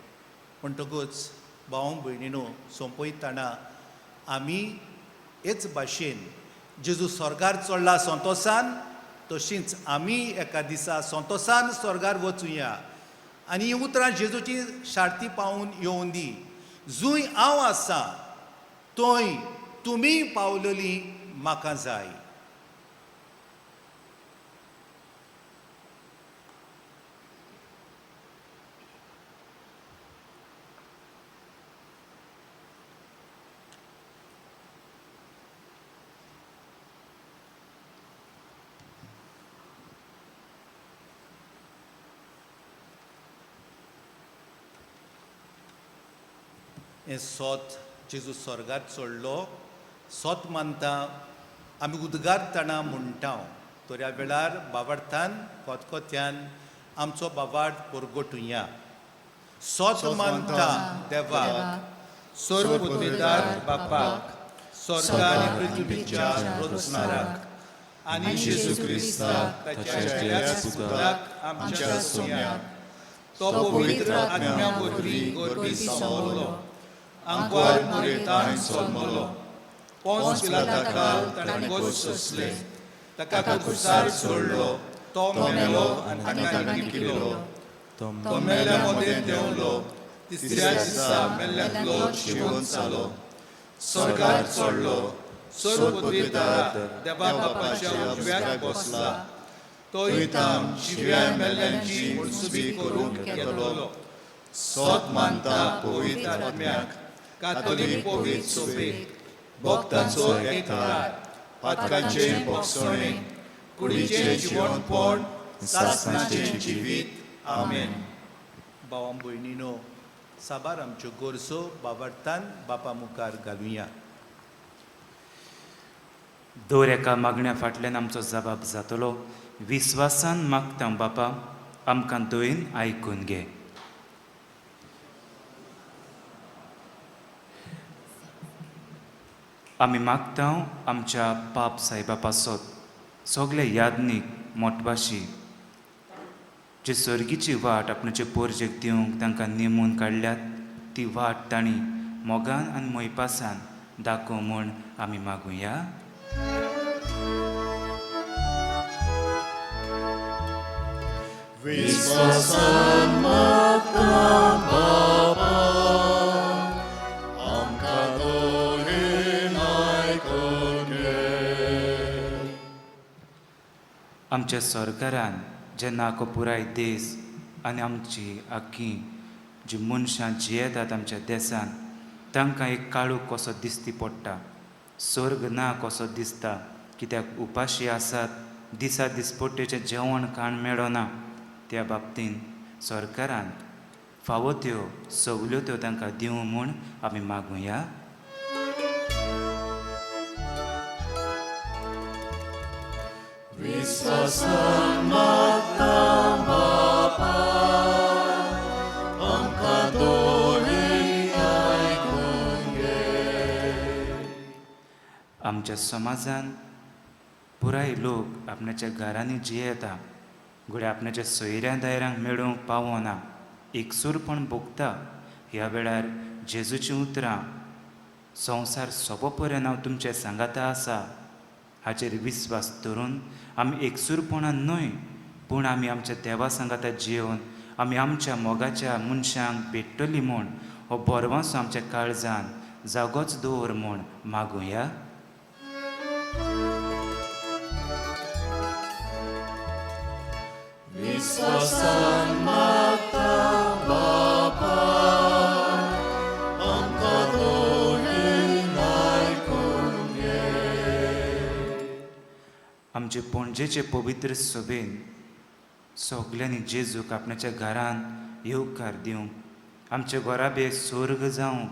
म्हणटकूच भाव भयणीनो सोंपयतना आमी हेच भाशेन जेजू स्वर्गार चडला संतोसान तशींच आमी एका दिसा संतोसान स्वर्गार वचुया आनी हीं उतरां जेजूची शार्ती पावून येवूं दी. जूंय हांव आसां थंय तुमी पावलेलीं म्हाका जाय. हें सोत जेजू स्वर्गार चडलो सोत मानता आमी उदगारतना म्हणटा तोऱ्या वेळार बाबार्थान कोतकोत्यान आमचो बाबाड परगोटुया. सोत मानता देवाक सर्वपुतेदार बापाक स्वर्ग आनी पृथ्वीच्या रोचणाराक आनी जेजू क्रिस्ताक ताच्या एकल्याच पुत्राक आमच्या सोम्याक तो पवित्र आत्म्या वरवीं गोरबी सामोरलो आंकवार मुरेतान सोलमलो पोंस पिलाताकाल ताणें गोड सोंसले ताका क्रुसार सोडलो तो मेलो आनी ताका निकिलो तो मेल्या मोदें देंवलो तिसऱ्या दिसा मेल्ल्यांतलो जिवंत जालो स्वर्गार चडलो सर्वपुतेदार देवा बापाच्या उजव्याक बसला तो इताम जिव्या मेल्ल्यांची मुळसुबी करूंक येतलो. सोत मानता पवित्र आत्म्याक कातोलीक पवित्र सोबेक भक्तांचो एकठांय पातकांचें भोगसणें कुडीचें जिवणपण सासणाचें जिवीत आमेन. भावां भयणीनो साबार आमच्यो गोरसो बाबार्थान बापा मुखार घालुया. दर एका मागण्या फाटल्यान आमचो जबाब जातलो. विस्वासान मागता बापा आमकां दोयन आयकून घे. आमी मागता आमच्या पाप सायबा पासत सगळे यादनीक मोटवाशी जे सर्गीची वाट आपणाचे पोरजेक दिवंक तांकां नेमून काडल्यात ती वाट तांणी मोगान आनी मोयपासान दाखोव म्हूण आमी मागुया. विश्वासान मागता बापा आमकां दोयन आयकून घे. आमच्या सरकारान जेन्ना आखो पुराय देश आनी आमची आख्खी जी मनशां जियेतात आमच्या देशान तांकां एक काळोख कसो दिसती पडटा. स्वर्ग ना कसो दिसता कित्याक उपाशी आसात दिसा दिसपट्टेचें जेवण खाण मेळना. त्या बाबतीन सरकारान फावो त्यो सवलत्यो तांकां दिवं म्हूण आमी मागुया. विश्वासान मागता बापा आमकां दोयन आयकून घे. आमच्या समाजान पुराय लोक आपणाच्या घरांनी जियेता घोड्या आपणाच्या सोयऱ्या दायरांक मेळूंक पावना एकसूरपण भोगता. ह्या वेळार जेजूची उतरां संवसार सोंपो पर्यंत हांव तुमचे सांगाता आसा हाचेर विस्वास दवरून आमी एकसूरपणान न्हय पूण आमी आमच्या देवा सांगाता जियोवन आमी आमच्या मोगाच्या मनशांक भेटटली म्हूण हो बोरवांसो आमच्या काळजान जागोच दवर म्हूण मागुया. विश्वासान मागता बापा आमकां दोयन आयकून घे. आमचे पणजेचे पवित्र सभेन सगल्यांनी जेजूक आपणाच्या घरान येवकार दिवंक आमचे घोराबे स्वर्ग जावं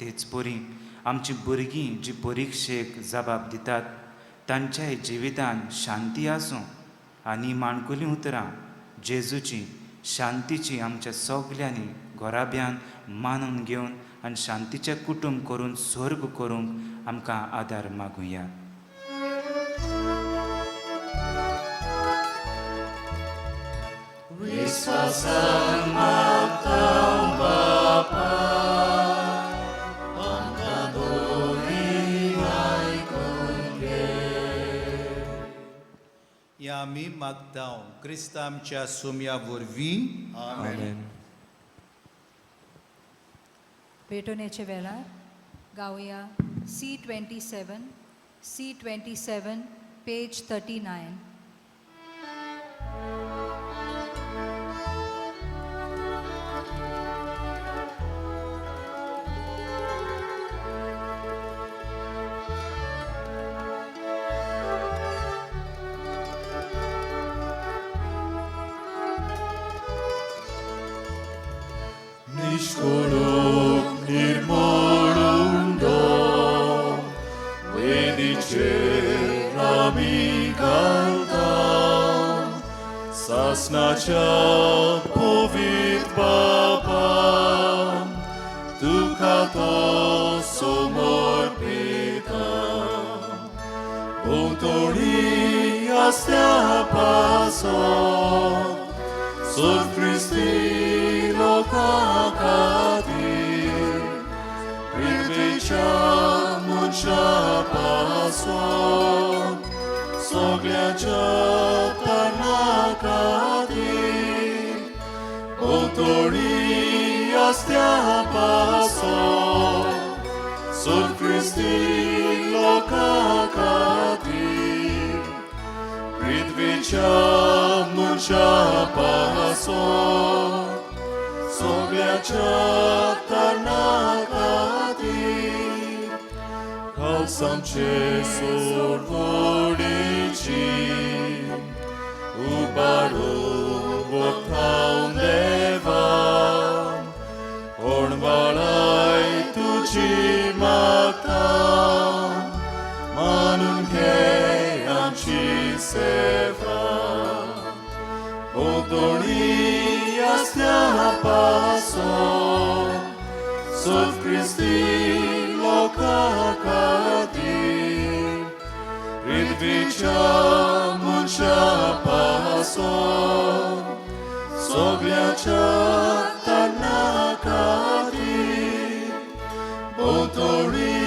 तेच परी आमची भुरगीं जी परिक्षेक जबाब दितात तांच्याय जिवितान शांती आसूं आनी माणकुलीं उतरां जेजूची शांतीची आमच्या सगल्यांनी घोराब्यान मानून घेवन आनी शांतीचें कुटुंब करून स्वर्ग करूंक आमकां आदार मागुया. विस्वासान मागतां बापा आमकां दोरी आयकून घे. या आमी मागता क्रिस्त आमच्या सुम्या वरवीं. आमेन. पेटोनेचे वेळार गावया C27 page 39. Niszkolok nirmolundo, Vedice rami galtam, Sasnacia povit papam, Ducato somor pitam, Autori astea paso, Sor Christi lokakati, Pridvicia muncia paso, Sogliacia tarnakati, Autori astea paso, Sor Christi lokakati, Pridvicia muncia paso, Sogliacia tarnakati, Kalsam cesur volici, Ubaru voktaun devam, Ornvalai tuci magtam, Manun che amci seva, Autori astea paso, Sov Christi lokakati, Pridvicia muncia paso, Sogliacia tarnakati, Autori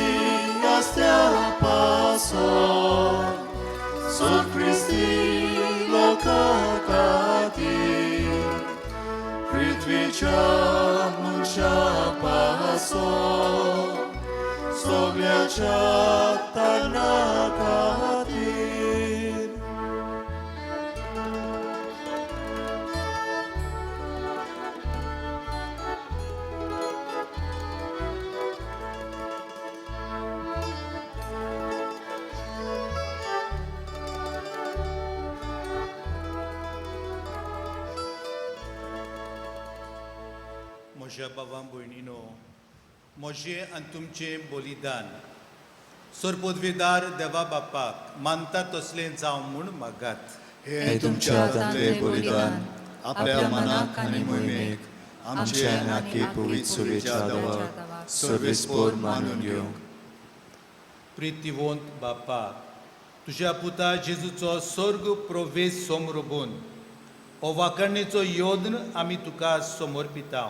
astea paso, Sov Christi lokakati, Pridvicia muncia paso, Sogliacia tarnakati. म्हज्या भावां भयणीनो, म्हजें आनी तुमचें बलिदान सरपदवीदार देवा बापाक मानता तसलें जावं म्हूण मागात. हे तुमच्या हातांतले बलिदान आपल्या मनाक आनी मोहिमेक आमचे नाकी पवित्र सुवेच्या दवा सर्वेस्पोर मानून घेवंक. प्रितीवंत बापा, तुज्या पुता जेजूचो स्वर्ग प्रवेश समोरबून हो वाखणणेचो योद्न आमी तुका समर्पिता.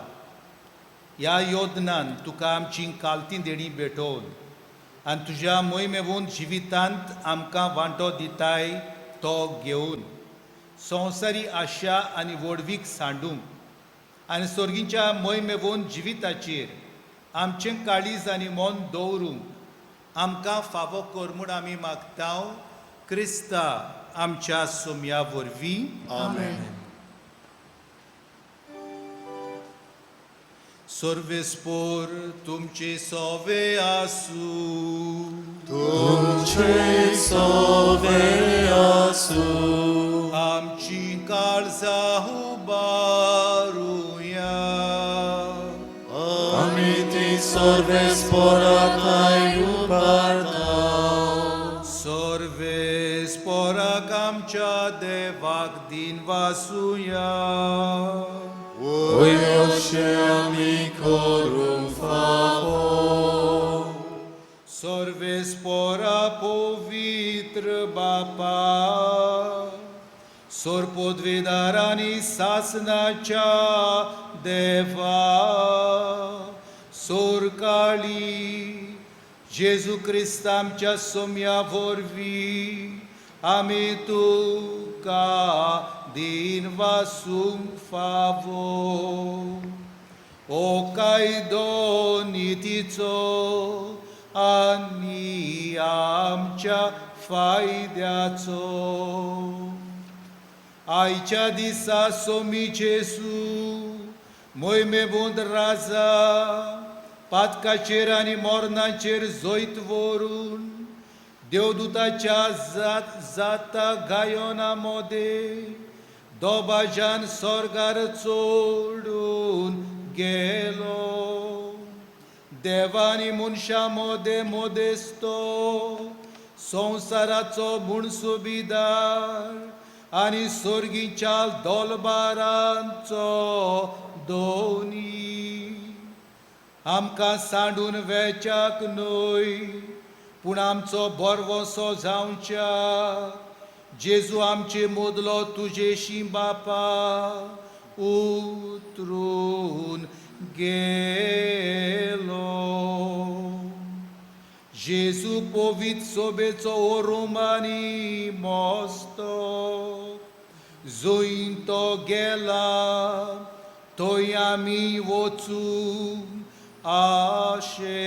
ह्या योदनान तुका आमची कालती देणी भेटोवन आनी तुज्या मोहिमेवून जिवितांत आमकां वांटो दिताय तो घेवन संवसारी आशा आनी वडवीक सांडूंक आनी सर्गींच्या मोहिमेवून जिविताचेर आमचें काळीज आनी मन दवरूंक आमकां फावो कर म्हूण आमी मागता. क्रिस्ता आमच्या सोम्या वरवीं. आमेन. सर्वेस्पोर तुमचे सोवे आसूं. तुमचे सोवे आसूं. आमची काळजां उबारुया. sorves porakai upartau. Sorves porak आमच्या देवाक दिन वासुया. Oioce amicorum favor. Sorves pora povitr Bapa, sor podvedarani sasnacha deva, sor kali, Jesu Christamच्या Saumya वरवीं आमी तुका दिन वासूंक फावो. ओ कायदो नितीचो आनी आमच्या फायद्याचो. आयच्या दिसा सोमी जेसू मोहिमेबूंद राजा पातकाचेर आनी मोरनाचेर जोयत व्हरून देवदूताच्या जाता गायोना मोदे दोबाजान स्वर्गार चोडून गेलो. देवानी मनशा मोदे मोदेस्तो संवसाराचो म्हूण सुबेदार आनी सर्गीच्या दोलबारांचो दोनी आमकां सांडून वेचाक न्हय पूण आमचो बरवसो जावच्या जेजू आमचे मोदलो तुजेशी बापा उतरून गेलो. जेजू पोवीत सोबेचो ओरुमानी मोस्तो जोईन तो गेला थंय आमी वचूं आशेताव.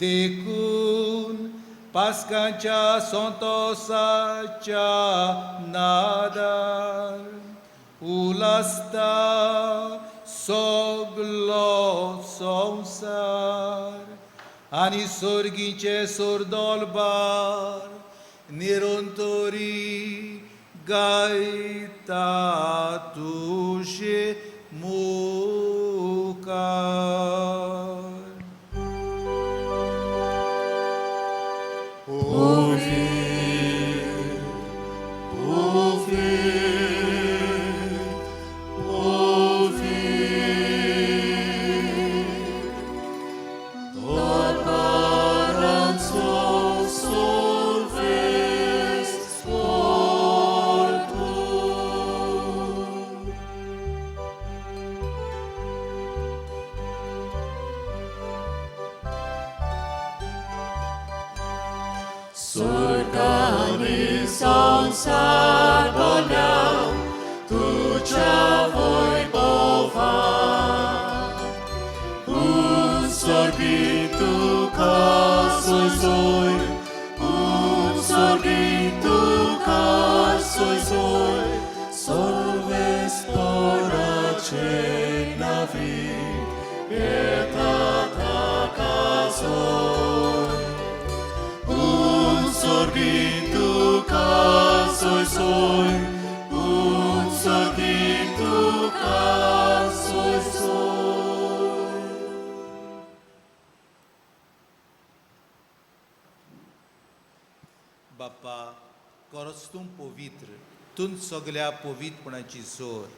देखून पास्काच्या संतोसाच्या नादार उलासता सगलो संवसार आनी सर्गीचे सोरदोलबार निरंतरी गायता तुजे मुखार. Surgani संसार बोलाव तुझ्या वैभवा. उत्सर्गी तुका सोय उत्सर्गी तुका सोय सर्वेस पोराचे नावी येता ताका सोय. उत्सर्गी तुका सोय उत्सर्गी तुका सोय. बाप्पा खरोच तूं पवित्र तूं सगल्या पवित्रपणाची जोर.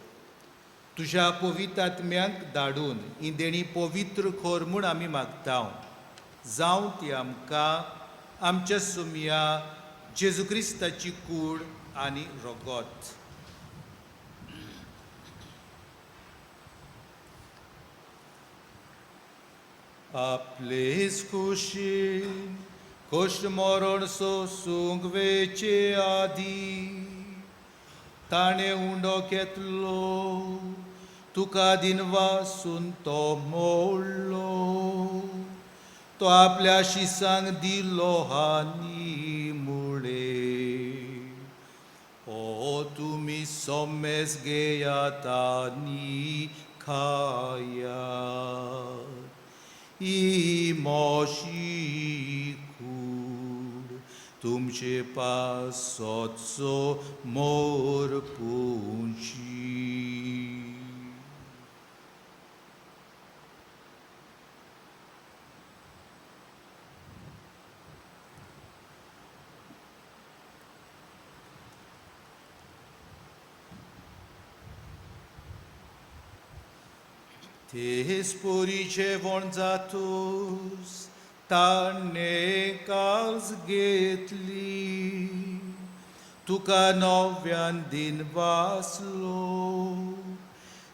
तुज्या पवित्र आत्म्यांक धाडून ही देणी पवित्र खोर म्हूण आमी मागताव. जावं ती आमकां आमच्या सुमया जेजू क्रिस्ताची कूड आनी रोगोत. आपलेच कुशीन कश्ट मरण सोसूंक वेचे आदी ताणें उंडो घेतलो तुका दिन वासून तो मोडलो. तो आपल्या शिसांक दिलो हानी मुळे. ओ तुमी सोमेस घेयात आनी खायात. ही मोशी कूड तुमचे पासोचो मोर पुंची. तेच पोरीचे वण जातूस ताणे काळज घेतली तुका नव्यान दिन वाचलो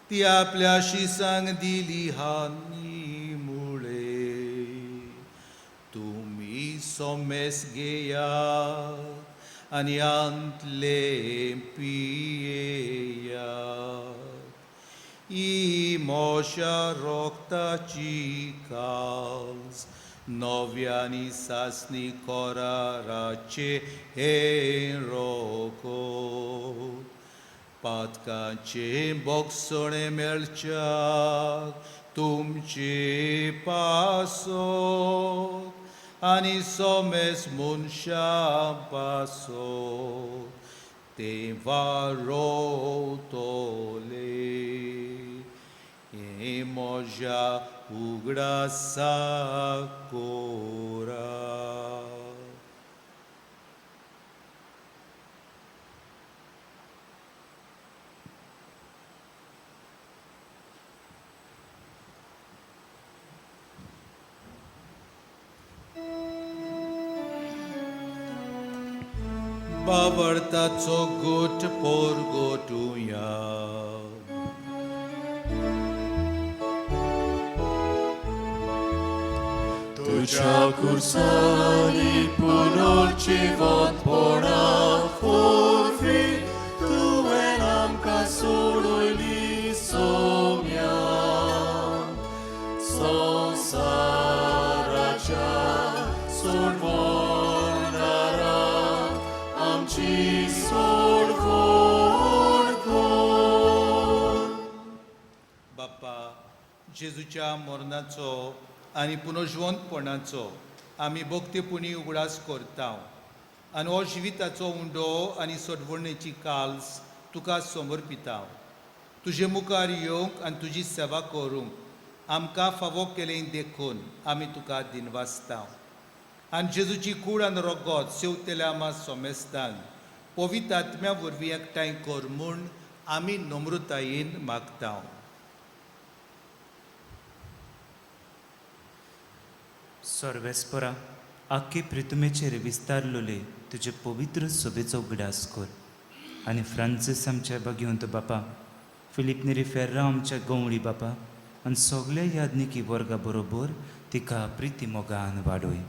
ती आपल्या शिसांग दिली हानी मुळे तुम्ही सोमेस घेया आनी अंतले पियेया ही मोशा रोक्ताची काळज नव्यानी सासणी कोराराचे हे रोको पातकांचे बोगसणे मेळच्याक तुमचे पासो आनी सोमेस मनशा पासो तेव्हा रोवतोले हे मोज्या उगडासा कोरा बावरताचो गोट पोरगोटुया तुझ्या कुर्सानी पुनर्जीवन पोणा फोर्फी तुवें आमकां सोडूयली सोम्या संवसाराच्या सोडवणारा आमची सोडवण कोण बाप्पा जेजूच्या मरणाचो आनी पुनर्जीवंतपणाचो आमी भक्तीपुणी उगडास करता आनी हो जिविताचो उंडो आनी सोडवणेची काल्स तुका समर्पिता तुजे मुखार येवंक आनी तुजी सेवा करूंक आमकां फावो केलें देखून आमी तुका दिनवासता आनी जेजूची कूड आनी रगत सेवतेल्या आमा सोमेस्तान पवित्र आत्म्या वरवीं एकठांय कर म्हूण आमी नम्रतायेन मागता सर्वेस्परा आख्खे पृथ्वीचेर विस्तारलोले तुजे पवित्र सभेचो उगडास कर आनी फ्रांसीस आमच्या भगिवंत बापा फिलीप नेरी फेर्रा आमच्या गवळी बापा आनी सगल्या याज्ञिकी वर्गा बरोबर तिका प्रिती मोगान वाडोय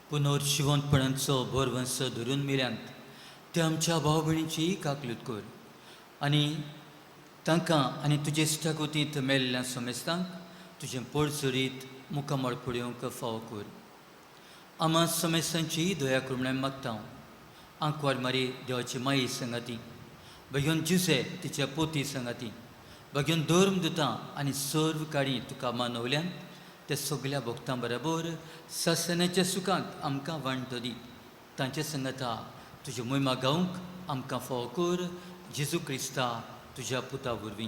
पुनर्जीवनपणांचो बोरवंस धरून मेल्यांत ते आमच्या भाव भयणीची काकलूत कर आनी तांकां आनी तुजे इश्टागोतींत मेल्ल्या सोमेस्तांक तुजें पडसरीत मुखामळ पळोवंक फावो कर आमा सोमेस्तांची दया करुणाय मागता आंकवार मारी देवाची माई संगाती भगवान जुसे तिच्या पोती संगाती भगवान धर्मदुतां आनी सर्व काळी तुका मानवल्यान ते सगल्या भक्तां बरोबर ससनाच्या सुखांत आमकां वांटो दी तांचे संगता तुजी मोहिमा गावंक आमकां फावो कर जेजू क्रिस्ता तुज्या पुता वरवीं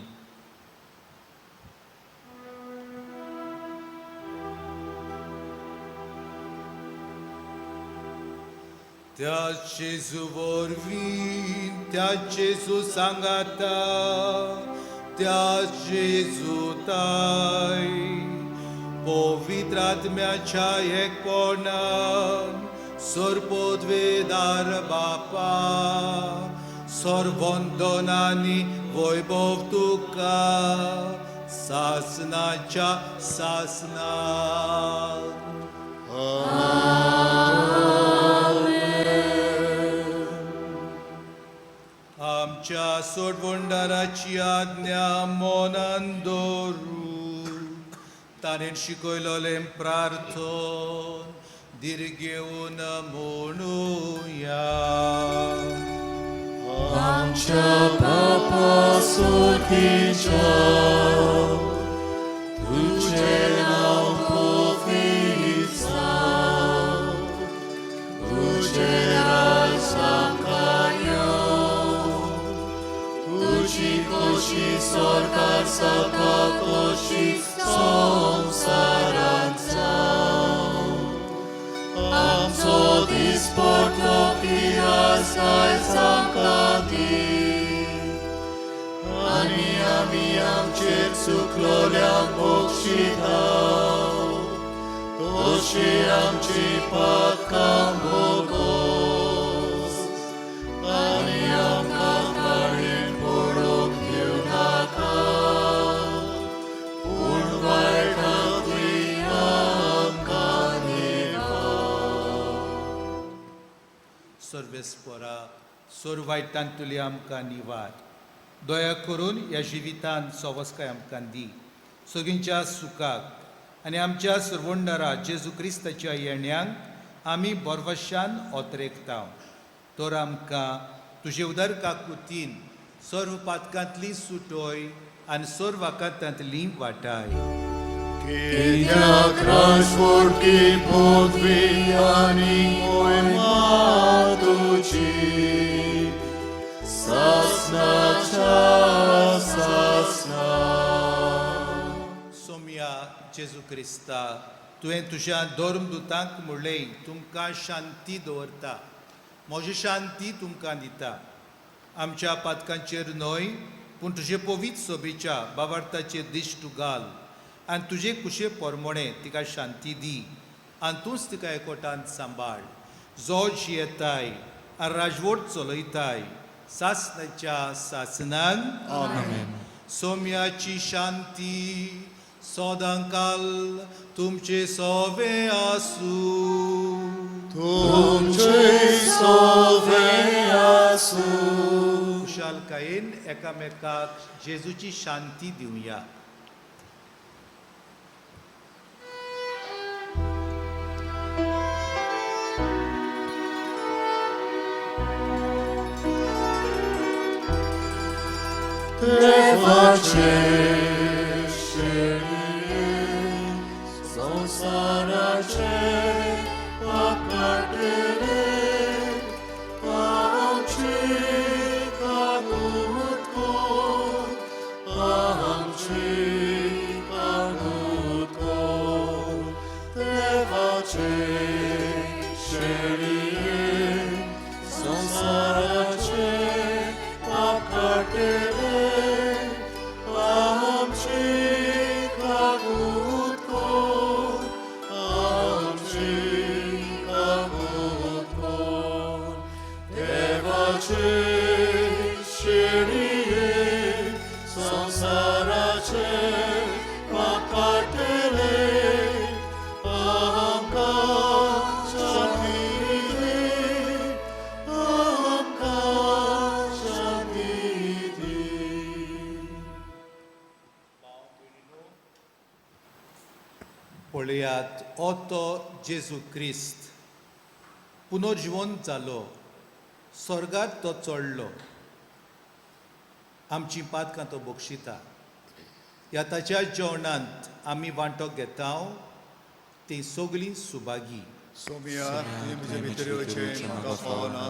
त्या जेजू वरवीं त्या जेजू सांगाता त्या जेजू ताय पवित्र आत्म्याच्या एकपणान सर्पोद्वेदार बापा सर्वोंदनांनी वैभव तुका सासनाच्या सासनान आमच्या सोडवंडाराची आज्ञा मोनान दवरू ताणें शिकयलोलें प्रार्थन दिर्घेवन म्हणुया आमच्या बापा सोखीच्या तुझें नांव पवित्र जावं तुजें राज आमकां येवं तुजी खोशी स्वर्गांत जाता तशी संवसारांत जावं आमचो दिसपट्टो पिरास आयज आमकां दी आनी आमी आमचेर चुकलोल्यांक मोक्षिताव तोशी आमची पातकां भोगोस आनी आमकां काळीन पडूंक दिवं नाका पूण वायटांतली आमकां निवार. सर्वेस्परा सोर वायटांतली आमकां निवार. दया करून ह्या जिवितांत सवस्काय आमकां दी सगळींच्या सुखाक आनी आमच्या सर्वोंडारा जेजू क्रिस्ताच्या येण्याक आमी बरवशान ओतरेकताव. तर आमकां तुजे उदर काकुतीन सर्व पातकांतली सुटोय आनी सर्व वाकांतांतली वाटाय. कित्याक राजवटी पदवी आनी मोहिमा तुजी सासनाच्या सासना. सोम्या जेजू क्रिस्ता तुवें तुज्या धर्मदुतांक म्हणलें तुमकां शांती दवरता म्हजी शांती तुमकां दिता. आमच्या पातकांचेर न्हय पूण तुजे पवित्र सोबेच्या बाबार्थाचेर दिश्ट घाल आनी तुजे कुशे परमणे तिका शांती दी आनी तूंच तिका एकोटान सांबाळ. जो जियेताय आनी राजवट चलयताय सासनाच्या सासनान. आमेन. सोम्याची शांती सदांकाल तुमचे सोवे आसूं. तुमचे सोवे आसूं. खुशालकायेन एकामेकाक जेजूची शांती दिवया. देवाचे शेळये संसाराचे पाकाटले आमची कागुदको आमची कागुदको. देवाचे शेळये संसाराचे पाकाटले पळयात ओतो जेजू क्रिस्त पुनर्जिवंत जालो स्वर्गांत तो चडलो आमची पातकां तो बक्षिता. ह्या ताच्या जेवणांत आमी वांटो घेता ती सगळीं सुभागी. सोम्या तुवें म्हजे भितर येवचें म्हाका फावना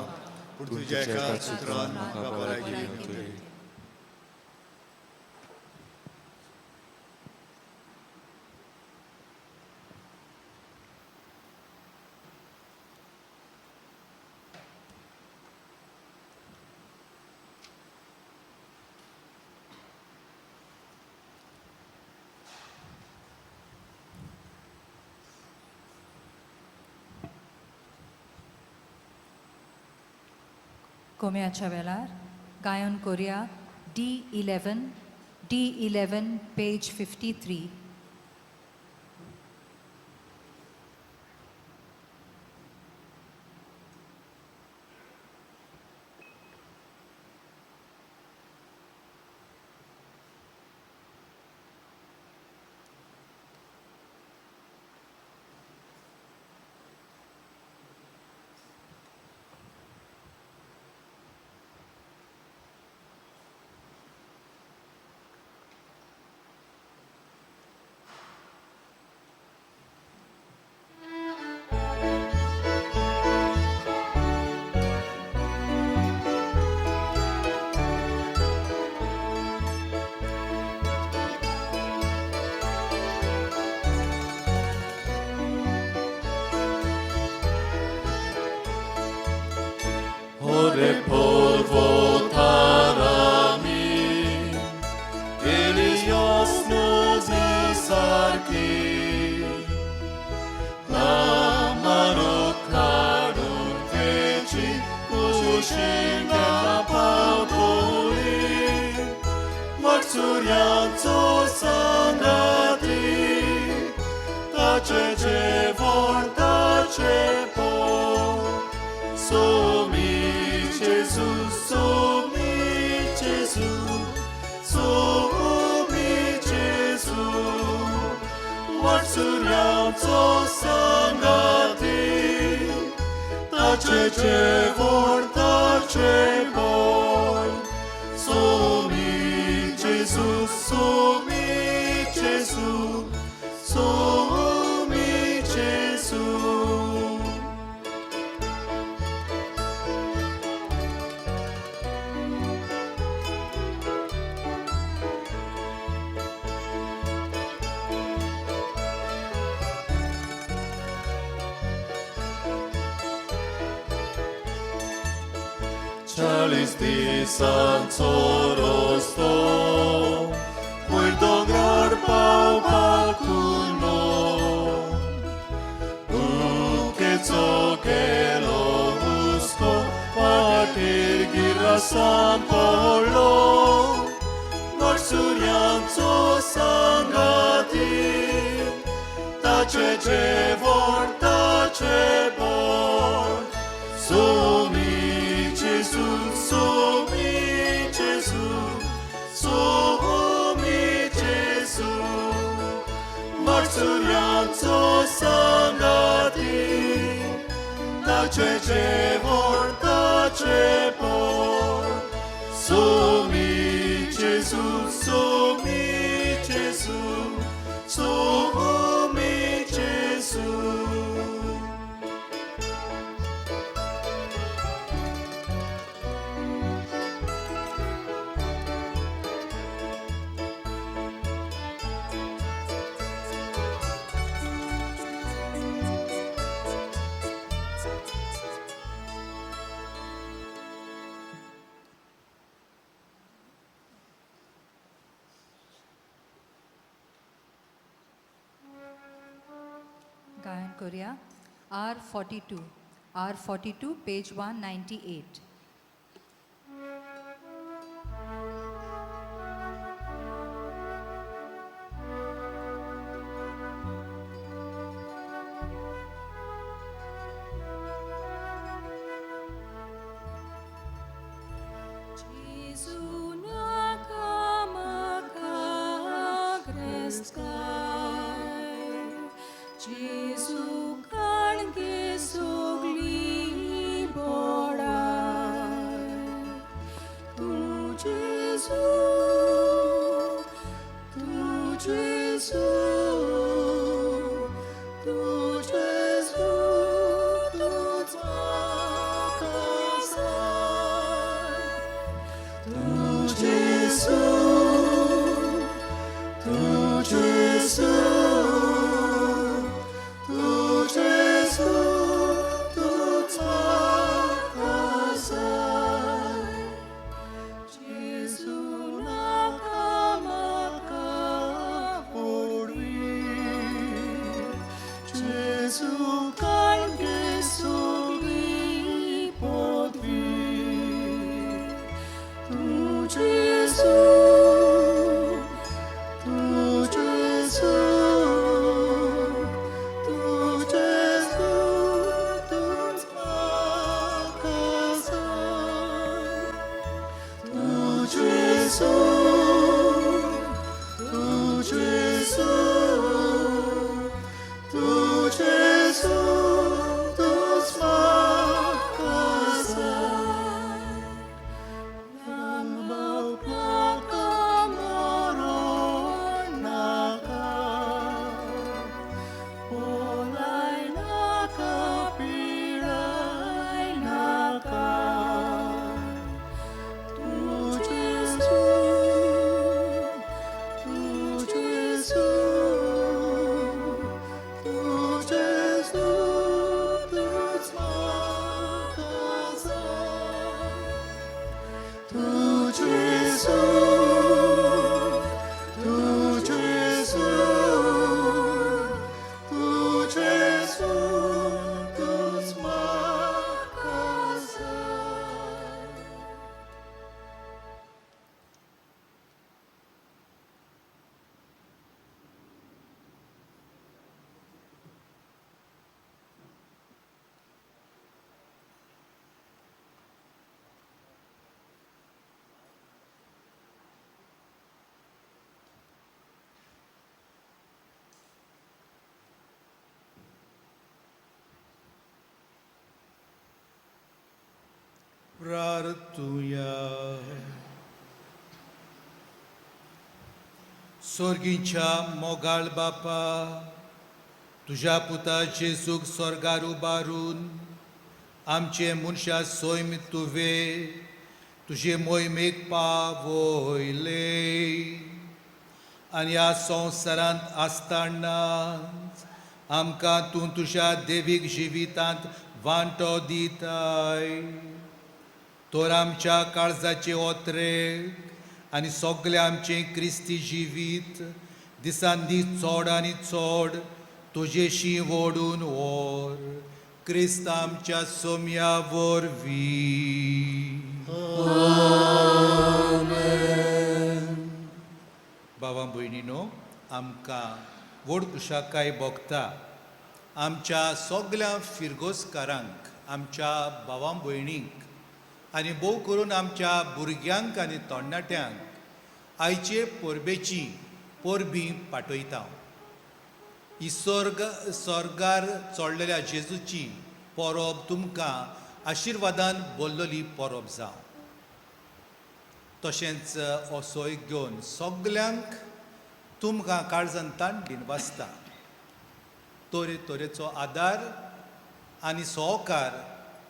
पूण तुज्या एका सुत्रान म्हाका भलायकी मेळटली. कोम्याच्या वेळार गायन Korea D11 page 53. Ore polvo tarami 부신가 파도리 막수량조 상가디 다죄제 볼다 죄보 소미 제수 소미 제수 소미 제수 막수량조 상가디 다죄제 볼다 죄보 소미 제수 소미 제수 소미 제수 Charles di San Sorosto, puerto grar pau pacuno, que toque lo busco, partir gira San Paolo, marsurianzo sangati, tace vor, tace bor, somi Gesù, somi Gesù, somi Gesù, marturianzo sangati, tace vor, tace por, somi Gesù, somi Gesù, somi Gesù. Gayan Korea, R42, page 198. Gesù nakamagreskai, Gesù kalge sogli bodai, tu Gesù, tu Gesù, tu Gesù, tu zakasai. Tu Gesù, tu Gesù, tu Gesù, tu zakasai. Gesù nakamakaporwi, Gesù kalge sogli podwi. Tu Gesù, tu Gesù, tu Gesù, tu zakasai. Tu Gesù, tu Gesù, tu Gesù, tu zakasai. प्रार्थुया. स्वर्गीच्या मोगाळ बापा, तुझ्या पुता जेजूक स्वर्गार उबारून आमचे मनशा सोयम तुवें तुजे मोहिमेक पावयले आनी ह्या संवसारांत आसतना आमकां तूं तुज्या देवीक जिवितांत वांटो दिताय. तर आमच्या काळजाचे ओत्रेक आनी सगळे आमचे क्रिस्ती जिवीत दिसान दीस चड आनी चड तुजेशी ओडून व्हर. क्रिस्त आमच्या सोम्या वरवीं. भावां भयणीनो, आमकां व्हड कुशाकाय भोगता आमच्या सगळ्या फिरगोसकारांक, आमच्या भावां भयणींक आनी भोव करून आमच्या भुरग्यांक आनी तरणाट्यांक आयचे परबेची परबीं पाठयता. ही स्वर्गार चडलेल्या जेजूची परब तुमकां आशिर्वादान भरलेली परब जावं. तशेंच हो सोय घेवन सगल्यांक तुमकां काळजांतान दिनवासता. तरेचो आदार आनी सहकार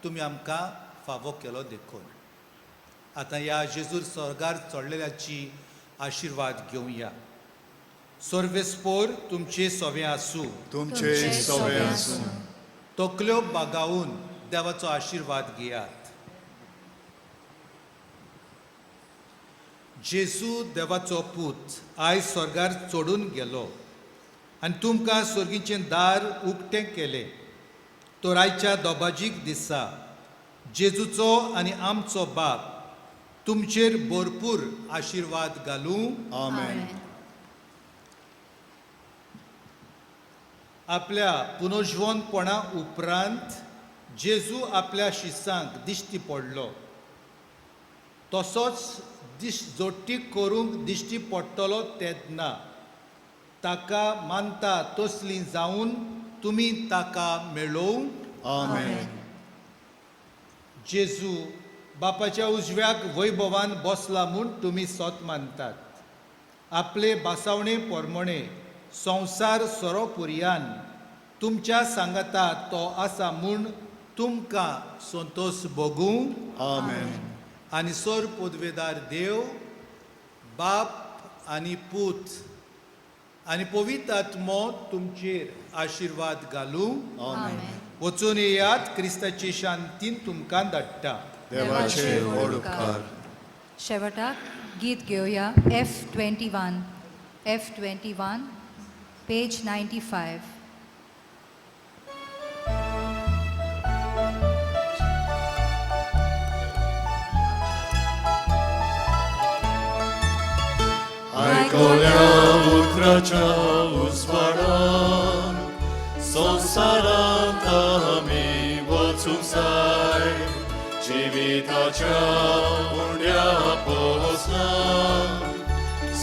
तुमी आमकां फावो केलो देखून. आतां ह्या जेजूर स्वर्गार चडलेल्याची आशिर्वाद घेवया. सर्वेस्पोर तुमचे सोवें आसूं. तुमचे सोवे आसूं. तकल्यो बागावून देवाचो आशिर्वाद घेयात. जेजू देवाचो पूत आयज स्वर्गार चडून गेलो आनी तुमकां स्वर्गीचें दार उक्तें केलें. तर आयच्या दोबाजीक दिसा जेजूचो आनी आमचो बाप तुमचेर भरपूर आशिर्वाद घालूं. आमेन. आपल्या पुनर्जीवनपणा उपरांत जेजू आपल्या शिसांक दिश्टी पडलो. तसोच दिश्ट जोडटी करूंक दिश्टी पडटलो तेन्ना ताका मानता तसलीं जावन तुमी ताका मेळोवं. आमेन. जेजू बापाच्या उजव्याक वैभवान बसला म्हूण तुमी सोत मानतात. आपले बासावणे पोरमणे संवसार सोरोपुर्यान तुमच्या सांगाता तो आसा म्हूण तुमकां संतोश भोगूं. आमेन. आनी सर पदवेदार देव, बाप आनी पूत आनी पवित्र आत्मो तुमचेर आशिर्वाद घालूं. आमेन. वचून येयात. क्रिस्ताची शांतीन तुमकां धाडटा. देवाचे व्हड उपकार. शेवटाक गीत घेवया. F21. F21, page 95. आयकल्या उतराच्या उजवाडान संवसारांत आमी वचूंक जाय. जिविताच्या उंड्या पोसनान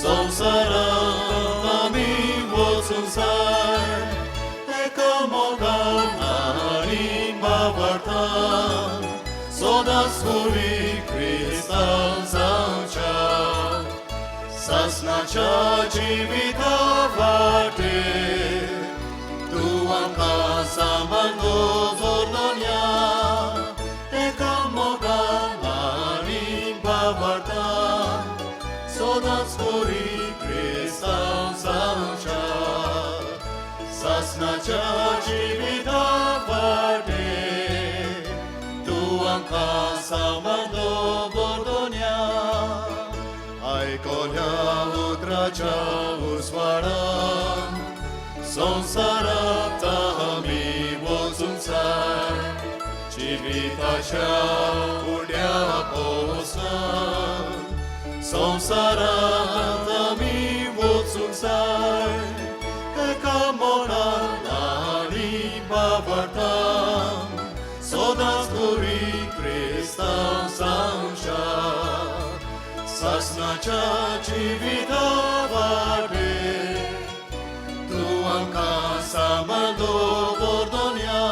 संवसारांत आमी वचूंक जाय. एकामेकांक आनी बाबार्थान सदांच बरी क्रिस्तांव जावच्या. सासणाच्या जिविता वाटेर तूं आमकां सांबाळ दवरलोल्या. एकामेकांक आनी बाबार्थान सदांच बरी क्रिस्तांव जावच्या. सासणाच्या जिविता वाटेर तूं आमकां सांबाळ दवरलोल्या. आयकल्या उतराच्या उजवाडान संवसारांत आमी वचूंक जाय. जिविताच्या उड्या पोसनान संवसारांत आमी वचूंक जाय. एकामेकांक आनी बाबार्थान सदांच बरी क्रिस्तांव जावच्या. सासणाच्या जिविता वाटेर तूं आमकां सांबाळ दवरलोल्या.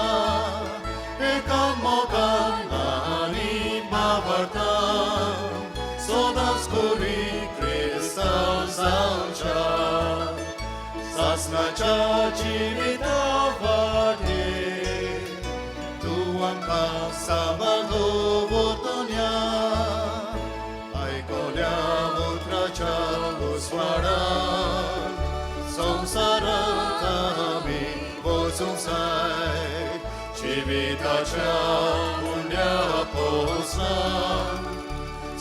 एकामेकांक आनी बाबार्थान वचूंक जाय जिविताच्या उंड्या पोसाक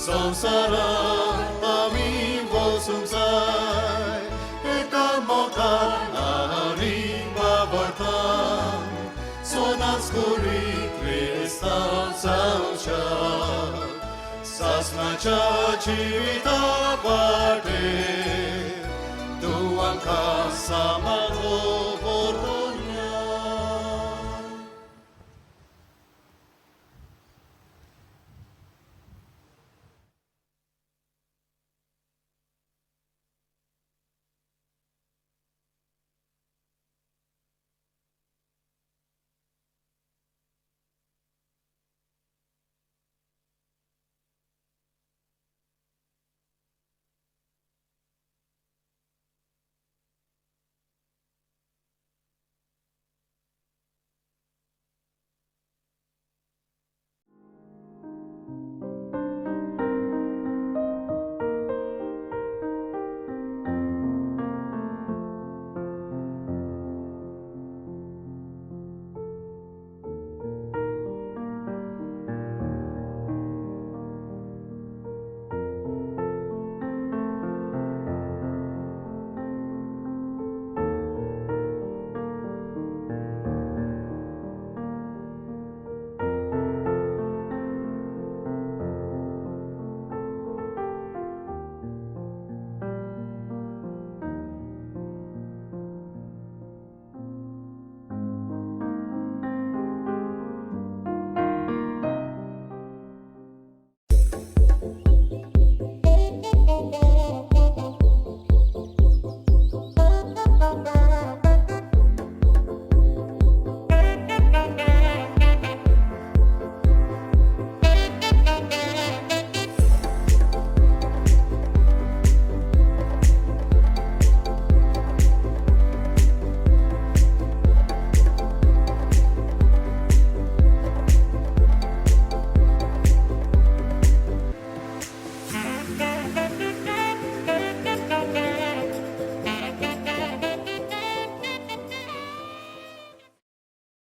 संवसारांत आमी वचूंक जाय एका मोगान आनी वावरतान सदांच करी क्रिस्तांव जावच्या सासणाच्या जिविता वाटेर तूं आमकां सांबाळ